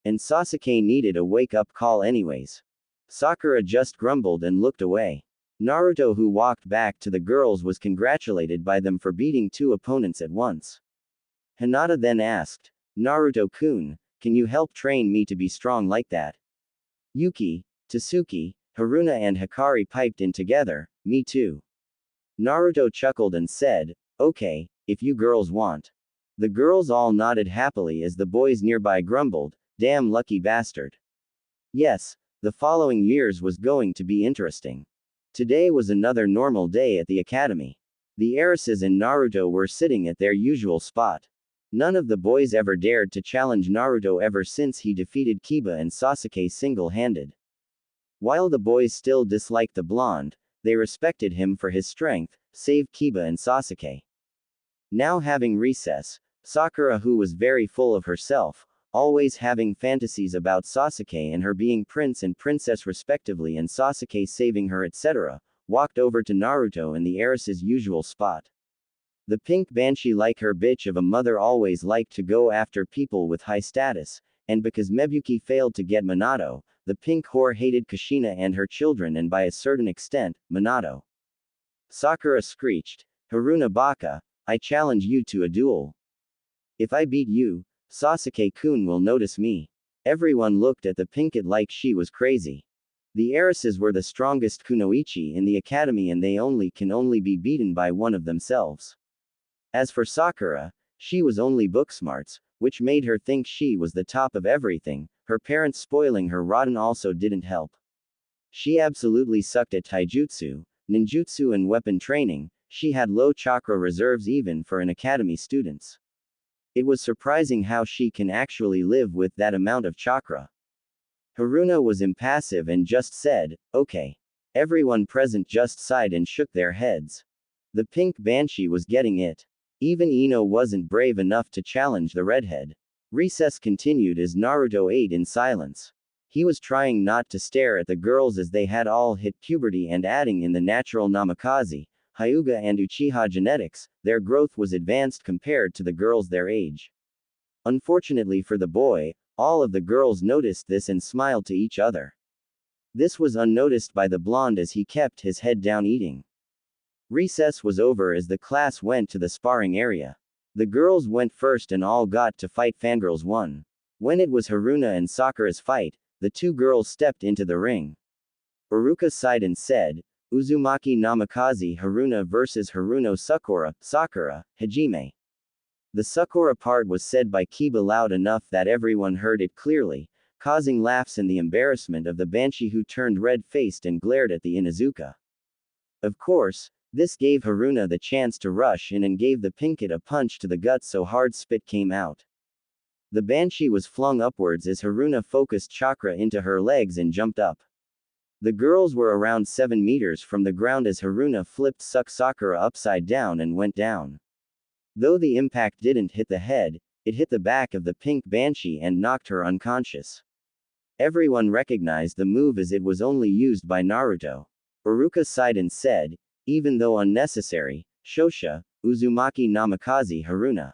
Speaker 1: And Sasuke needed a wake-up call anyways." Sakura just grumbled and looked away. Naruto, who walked back to the girls, was congratulated by them for beating two opponents at once. Hinata then asked, "Naruto-kun, can you help train me to be strong like that?" Yuki, Tasuki, Haruna and Hikari piped in together, "Me too." Naruto chuckled and said, "Okay, if you girls want." The girls all nodded happily as the boys nearby grumbled, "Damn lucky bastard." Yes, the following years was going to be interesting. Today was another normal day at the academy. The heiresses and Naruto were sitting at their usual spot. None of the boys ever dared to challenge Naruto ever since he defeated Kiba and Sasuke single-handed. While the boys still disliked the blonde, they respected him for his strength, save Kiba and Sasuke. Now having recess, Sakura, who was very full of herself, always having fantasies about Sasuke and her being prince and princess respectively and Sasuke saving her etc., walked over to Naruto in the heiress's usual spot. The pink banshee, like her bitch of a mother, always liked to go after people with high status, and because Mebuki failed to get Minato, the pink whore hated Kushina and her children and by a certain extent, Minato. Sakura screeched, "Haruna Baka, I challenge you to a duel. If I beat you, Sasuke-kun will notice me." Everyone looked at the pinkett like she was crazy. The heiresses were the strongest kunoichi in the academy and they can only be beaten by one of themselves. As for Sakura, she was only book smarts, which made her think she was the top of everything. Her parents spoiling her rotten also didn't help. She absolutely sucked at taijutsu, ninjutsu and weapon training. She had low chakra reserves even for an academy students. It was surprising how she can actually live with that amount of chakra. Haruna was impassive and just said, "Okay." Everyone present just sighed and shook their heads. The pink banshee was getting it. Even Ino wasn't brave enough to challenge the redhead. Recess continued as Naruto ate in silence. He was trying not to stare at the girls as they had all hit puberty and adding in the natural namikaze, Hyuga and Uchiha genetics, their growth was advanced compared to the girls their age. Unfortunately for the boy, all of the girls noticed this and smiled to each other. This was unnoticed by the blonde as he kept his head down eating. Recess was over as the class went to the sparring area. The girls went first and all got to fight. Fangirls won. When it was Haruna and Sakura's fight, the two girls stepped into the ring. Uruka sighed and said, "Uzumaki Namikaze Haruna versus Haruno Sakura, Hajime." The Sakura part was said by Kiba loud enough that everyone heard it clearly, causing laughs and the embarrassment of the Banshee who turned red-faced and glared at the Inuzuka. Of course, this gave Haruna the chance to rush in and gave the Pinkett a punch to the gut so hard spit came out. The Banshee was flung upwards as Haruna focused chakra into her legs and jumped up. The girls were around 7 meters from the ground as Haruna flipped Sakura upside down and went down. Though the impact didn't hit the head, it hit the back of the pink Banshee and knocked her unconscious. Everyone recognized the move as it was only used by Naruto. Uruka sighed and said, "Even though unnecessary, Shosha, Uzumaki Namikaze Haruna."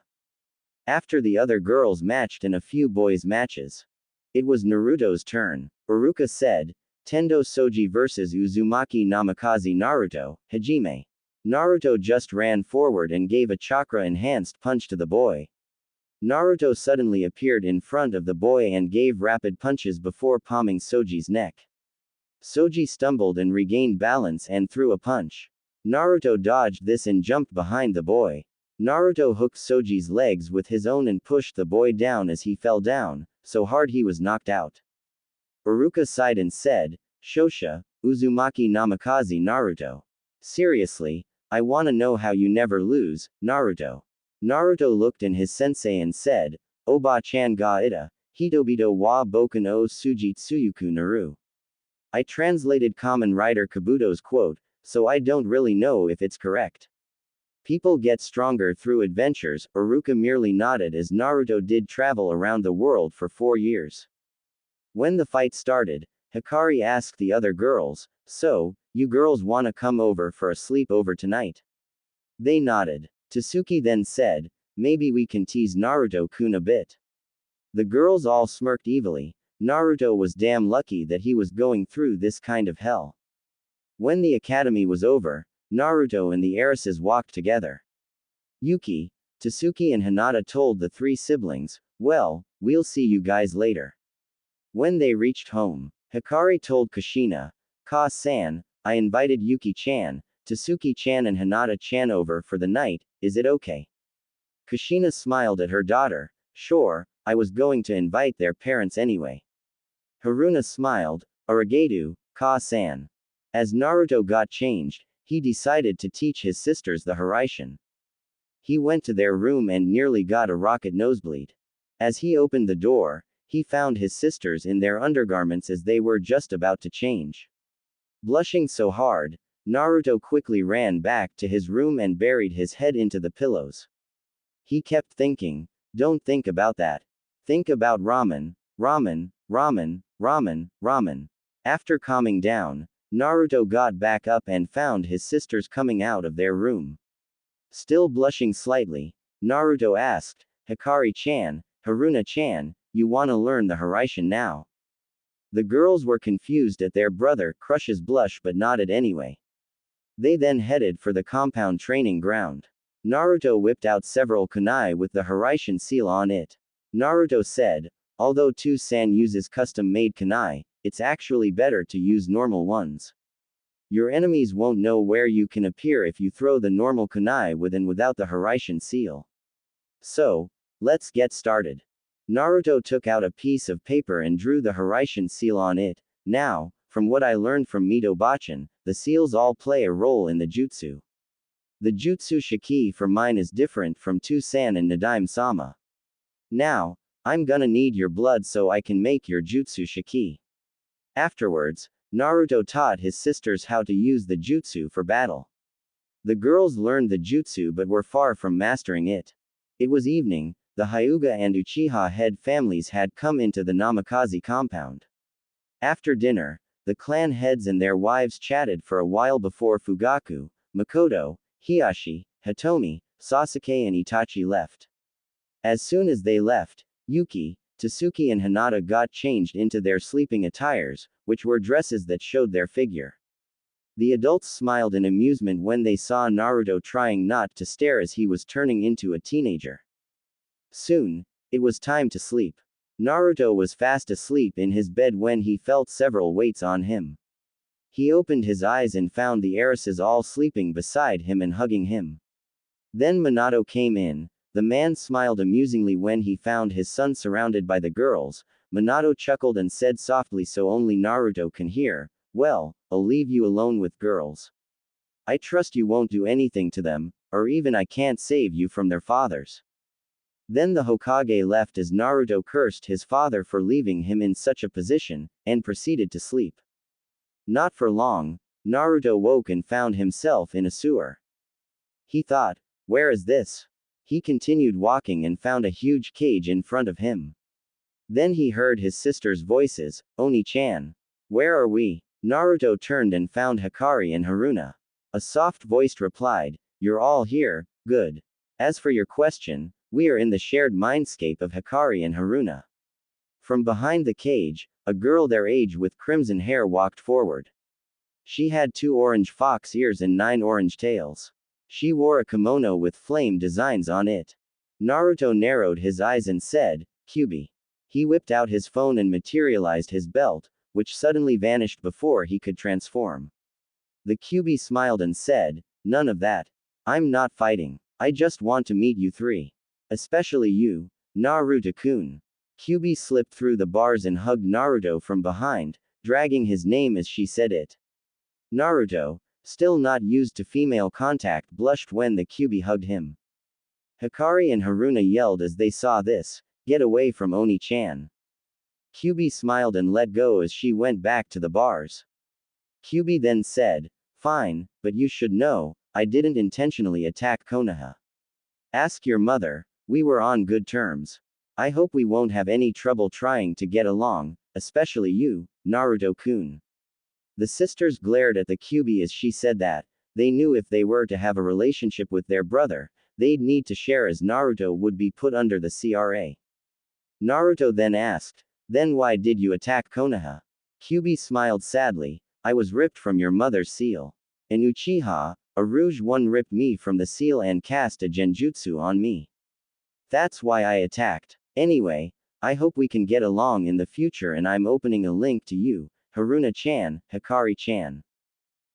Speaker 1: After the other girls matched and a few boys matches, it was Naruto's turn. Uruka said, "Tendo Soji versus Uzumaki Namikaze Naruto, Hajime." Naruto just ran forward and gave a chakra-enhanced punch to the boy. Naruto suddenly appeared in front of the boy and gave rapid punches before palming Soji's neck. Soji stumbled and regained balance and threw a punch. Naruto dodged this and jumped behind the boy. Naruto hooked Soji's legs with his own and pushed the boy down as he fell down, so hard he was knocked out. Uruka sighed and said, "Shosha, Uzumaki Namikaze Naruto. Seriously, I wanna know how you never lose, Naruto." Naruto looked in his sensei and said, "Oba-chan ga ita, hitobito wa boken o sujitsuyuku naru." I translated Kamen Rider Kabuto's quote, so I don't really know if it's correct. People get stronger through adventures. Uruka merely nodded as Naruto did travel around the world for 4 years. When the fight started, Hikari asked the other girls, "So, you girls wanna come over for a sleepover tonight?" They nodded. Tasuki then said, "Maybe we can tease Naruto-kun a bit." The girls all smirked evilly. Naruto was damn lucky that he was going through this kind of hell. When the academy was over, Naruto and the heiresses walked together. Yuki, Tasuki and Hinata told the 3 siblings, "Well, we'll see you guys later." When they reached home, Hikari told Kushina, "Ka-san, I invited Yuki-chan, Tasuki-chan and Hinata-chan over for the night, is it okay?" Kushina smiled at her daughter, "Sure, I was going to invite their parents anyway." Haruna smiled, "Arigato, Ka-san." As Naruto got changed, he decided to teach his sisters the Haraishin. He went to their room and nearly got a rocket nosebleed. As he opened the door, he found his sisters in their undergarments as they were just about to change. Blushing so hard, Naruto quickly ran back to his room and buried his head into the pillows. He kept thinking, "Don't think about that. Think about ramen, ramen, ramen, ramen, ramen." After calming down, Naruto got back up and found his sisters coming out of their room. Still blushing slightly, Naruto asked, "Hikari-chan, Haruna-chan, you wanna learn the Haraishin now?" The girls were confused at their brother Crush's blush but nodded anyway. They then headed for the compound training ground. Naruto whipped out several kunai with the Haraishin seal on it. Naruto said, "Although To-san uses custom-made kunai, it's actually better to use normal ones. Your enemies won't know where you can appear if you throw the normal kunai with and without the Haraishin seal. So, Let's get started. Naruto took out a piece of paper and drew the Hiraishin seal on it. Now, from what I learned from Mito Bachan, the seals all play a role in the jutsu. The jutsu shiki for mine is different from Tusan and Nadaime Sama. Now, I'm gonna need your blood so I can make your jutsu shiki. Afterwards, Naruto taught his sisters how to use the jutsu for battle. The girls learned the jutsu but were far from mastering it. It was evening, the Hyuga and Uchiha head families had come into the Namikaze compound. After dinner, the clan heads and their wives chatted for a while before Fugaku, Makoto, Hiashi, Hitomi, Sasuke and Itachi left. As soon as they left, Yuki, Tasuke and Hinata got changed into their sleeping attires, which were dresses that showed their figure. The adults smiled in amusement when they saw Naruto trying not to stare as he was turning into a teenager. Soon, it was time to sleep. Naruto was fast asleep in his bed when he felt several weights on him. He opened his eyes and found the heiresses all sleeping beside him and hugging him. Then Minato came in. The man smiled amusingly when he found his son surrounded by the girls. Minato chuckled and said softly so only Naruto can hear, "Well, I'll leave you alone with girls. I trust you won't do anything to them, or even I can't save you from their fathers." Then the Hokage left as Naruto cursed his father for leaving him in such a position, and proceeded to sleep. Not for long, Naruto woke and found himself in a sewer. He thought, "Where is this?" He continued walking and found a huge cage in front of him. Then he heard his sister's voices, "Oni-chan. Where are we?" Naruto turned and found Hikari and Haruna. A soft voice replied, "You're all here, good. As for your question, we are in the shared mindscape of Hikari and Haruna." From behind the cage, a girl their age with crimson hair walked forward. She had 2 orange fox ears and 9 orange tails. She wore a kimono with flame designs on it. Naruto narrowed his eyes and said, "Kyuubi." He whipped out his phone and materialized his belt, which suddenly vanished before he could transform. The Kyuubi smiled and said, "None of that. I'm not fighting. I just want to meet you 3. Especially you, Naruto-kun." Kyuubi slipped through the bars and hugged Naruto from behind, dragging his name as she said it. Naruto, still not used to female contact, blushed when the Kyuubi hugged him. Hikari and Haruna yelled as they saw this, "Get away from Oni-chan." Kyuubi smiled and let go as she went back to the bars. Kyuubi then said, "Fine, but you should know, I didn't intentionally attack Konoha. Ask your mother, we were on good terms. I hope we won't have any trouble trying to get along, especially you, Naruto-kun." The sisters glared at the Kyuubi as she said that. They knew if they were to have a relationship with their brother, they'd need to share as Naruto would be put under the CRA. Naruto then asked, "Then why did you attack Konoha?" Kyuubi smiled sadly, "I was ripped from your mother's seal. An Uchiha, a Rouge One ripped me from the seal and cast a genjutsu on me. That's why I attacked. Anyway, I hope we can get along in the future and I'm opening a link to you, Haruna-chan, Hikari-chan.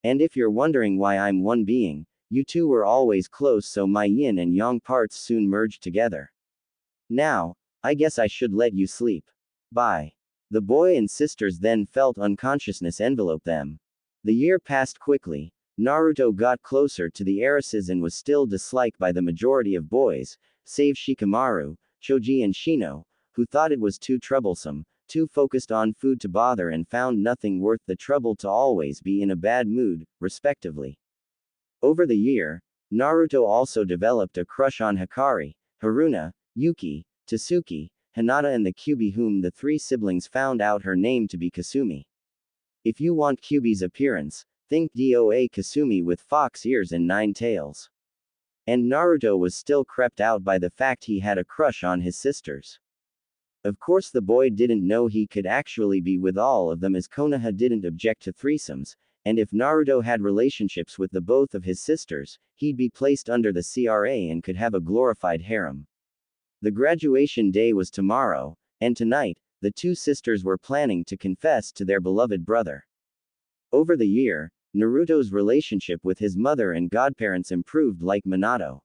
Speaker 1: And if you're wondering why I'm one being, you two were always close so my yin and yang parts soon merged together. Now, I guess I should let you sleep. Bye." The boy and sisters then felt unconsciousness envelope them. The year passed quickly. Naruto got closer to the heiresses and was still disliked by the majority of boys, save Shikamaru, Choji and Shino, who thought it was too troublesome, too focused on food to bother and found nothing worth the trouble to always be in a bad mood, respectively. Over the year, Naruto also developed a crush on Hikari, Haruna, Yuki, Tasuke, Hinata and the Kyuubi, whom the 3 siblings found out her name to be Kasumi. If you want Kyuubi's appearance, think DOA Kasumi with fox ears and 9 tails. And Naruto was still crept out by the fact he had a crush on his sisters. Of course the boy didn't know he could actually be with all of them as Konoha didn't object to threesomes, and if Naruto had relationships with the both of his sisters, he'd be placed under the CRA and could have a glorified harem. The graduation day was tomorrow, and tonight, the 2 sisters were planning to confess to their beloved brother. Over the year, Naruto's relationship with his mother and godparents improved like Minato.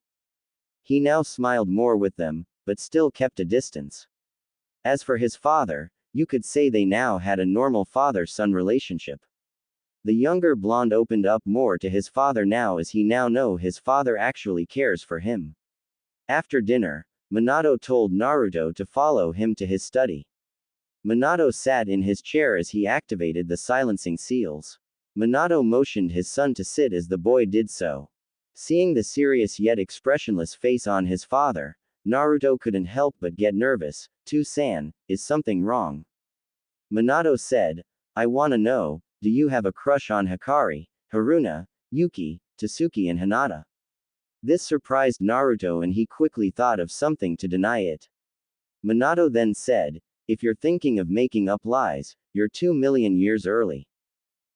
Speaker 1: He now smiled more with them, but still kept a distance. As for his father, you could say they now had a normal father-son relationship. The younger blonde opened up more to his father now as he now know his father actually cares for him. After dinner, Minato told Naruto to follow him to his study. Minato sat in his chair as he activated the silencing seals. Minato motioned his son to sit as the boy did so. Seeing the serious yet expressionless face on his father, Naruto couldn't help but get nervous. "To-san, is something wrong?" Minato said, "I wanna know, do you have a crush on Hikari, Haruna, Yuki, Tasuke and Hinata?" This surprised Naruto and he quickly thought of something to deny it. Minato then said, "If you're thinking of making up lies, you're 2 million years early."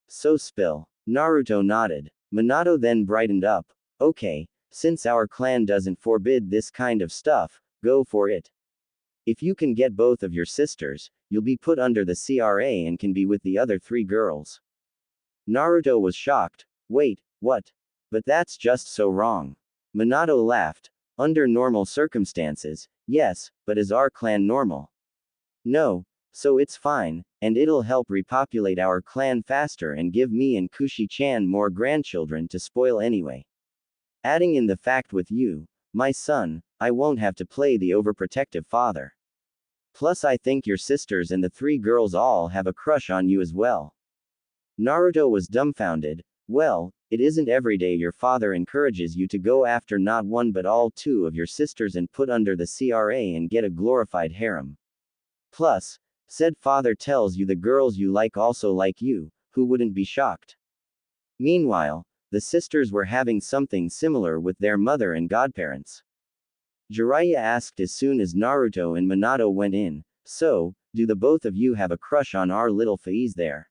Speaker 1: So spill. Naruto nodded. Minato then brightened up. "Okay, since our clan doesn't forbid this kind of stuff, go for it. If you can get both of your sisters, you'll be put under the CRA and can be with the other 3 girls." Naruto was shocked. "Wait, what? But that's just so wrong." Minato laughed. "Under normal circumstances, yes, but is our clan normal? No, so it's fine, and it'll help repopulate our clan faster and give me and Kushi-chan more grandchildren to spoil anyway. Adding in the fact with you, my son, I won't have to play the overprotective father. Plus I think your sisters and the 3 girls all have a crush on you as well." Naruto was dumbfounded. "Well, it isn't every day your father encourages you to go after not one but all 2 of your sisters and put under the CRA and get a glorified harem. Plus, said father tells you the girls you like also like you, who wouldn't be shocked?" Meanwhile, the sisters were having something similar with their mother and godparents. Jiraiya asked as soon as Naruto and Minato went in, "So, do the both of you have a crush on our little Faiz there?"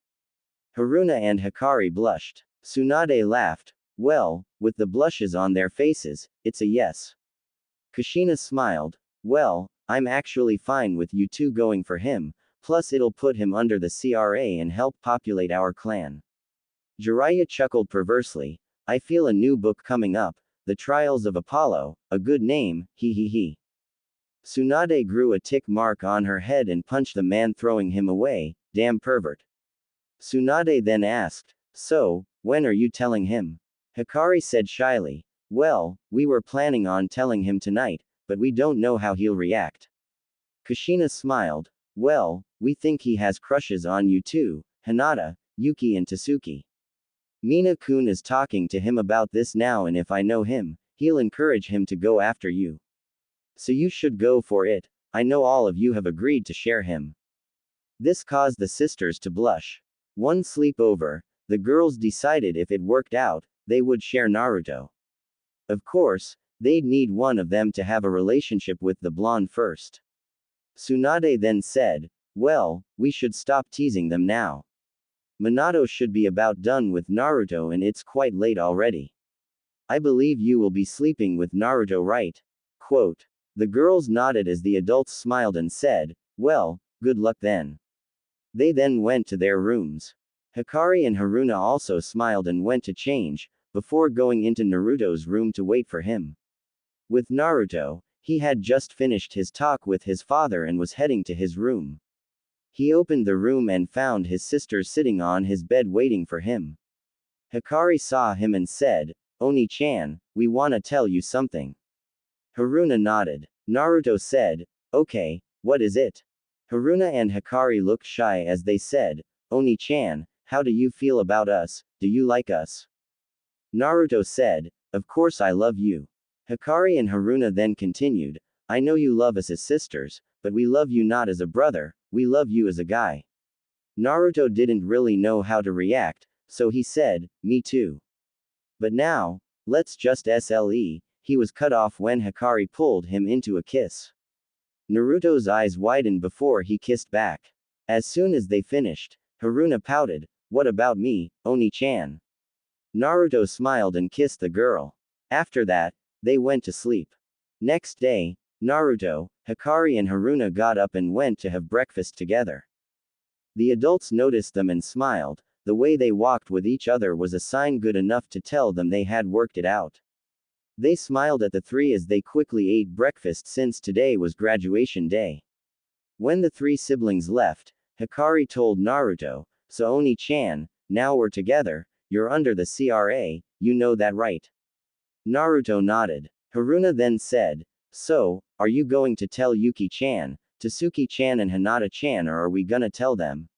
Speaker 1: Haruna and Hikari blushed. Tsunade laughed. "Well, with the blushes on their faces, it's a yes." Kushina smiled. "Well, I'm actually fine with you 2 going for him, plus it'll put him under the CRA and help populate our clan." Jiraiya chuckled perversely. "I feel a new book coming up, The Trials of Apollo, a good name, he he he." Tsunade grew a tick mark on her head and punched the man throwing him away. "Damn pervert." Tsunade then asked, "So, when are you telling him?" Hikari said shyly, "Well, we were planning on telling him tonight, but we don't know how he'll react." Kushina smiled. "Well, we think he has crushes on you too, Hinata, Yuki and Tasuke. Mina-kun is talking to him about this now and if I know him, he'll encourage him to go after you. So you should go for it, I know all of you have agreed to share him." This caused the sisters to blush. One sleepover, the girls decided if it worked out, they would share Naruto. Of course, they'd need one of them to have a relationship with the blonde first. Tsunade then said, "Well, we should stop teasing them now. Minato should be about done with Naruto and it's quite late already. I believe you will be sleeping with Naruto, right?" Quote. The girls nodded as the adults smiled and said, "Well, good luck then." They then went to their rooms. Hikari and Haruna also smiled and went to change, before going into Naruto's room to wait for him. With Naruto, he had just finished his talk with his father and was heading to his room. He opened the room and found his sisters sitting on his bed waiting for him. Hikari saw him and said, "Oni-chan, we wanna tell you something." Haruna nodded. Naruto said, "Okay, what is it?" Haruna and Hikari looked shy as they said, "Oni-chan, how do you feel about us, do you like us?" Naruto said, "Of course I love you." Hikari and Haruna then continued, "I know you love us as sisters, but we love you not as a brother, we love you as a guy." Naruto didn't really know how to react, so he said, "Me too. But now, let's just SLE," he was cut off when Hikari pulled him into a kiss. Naruto's eyes widened before he kissed back. As soon as they finished, Haruna pouted, "What about me, Oni-chan?" Naruto smiled and kissed the girl. After that, they went to sleep. Next day, Naruto, Hikari and Haruna got up and went to have breakfast together. The adults noticed them and smiled. The way they walked with each other was a sign good enough to tell them they had worked it out. They smiled at the three as they quickly ate breakfast since today was graduation day. When the three siblings left, Hikari told Naruto, "So Oni-chan, now we're together, you're under the CRA, you know that right?" Naruto nodded. Haruna then said, "So, are you going to tell Yuki-chan, Tasuki-chan and Hinata-chan, or are we gonna tell them?"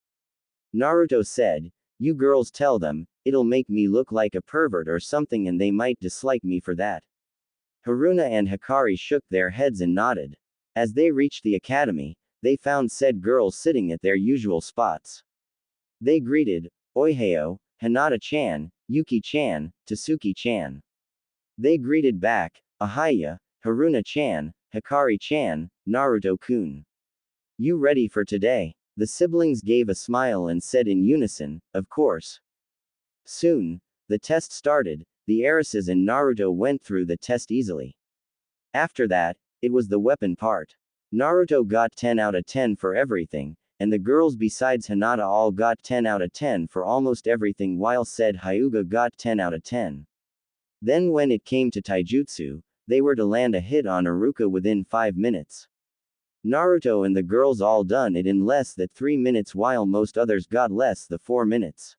Speaker 1: Naruto said, "You girls tell them, it'll make me look like a pervert or something and they might dislike me for that." Haruna and Hikari shook their heads and nodded. As they reached the academy, they found said girls sitting at their usual spots. They greeted, "Oiheo, Hinata-chan, Yuki-chan, Tasuki-chan." They greeted back, "Ahaya, Haruna-chan, Hikari-chan, Naruto-kun. You ready for today?" The siblings gave a smile and said in unison, "Of course." Soon, the test started. The heiresses and Naruto went through the test easily. After that, it was the weapon part. Naruto got 10 out of 10 for everything, and the girls besides Hinata all got 10 out of 10 for almost everything, while said Hyuga got 10 out of 10. Then when it came to taijutsu, they were to land a hit on Iruka within 5 minutes. Naruto and the girls all done it in less than 3 minutes while most others got less than 4 minutes.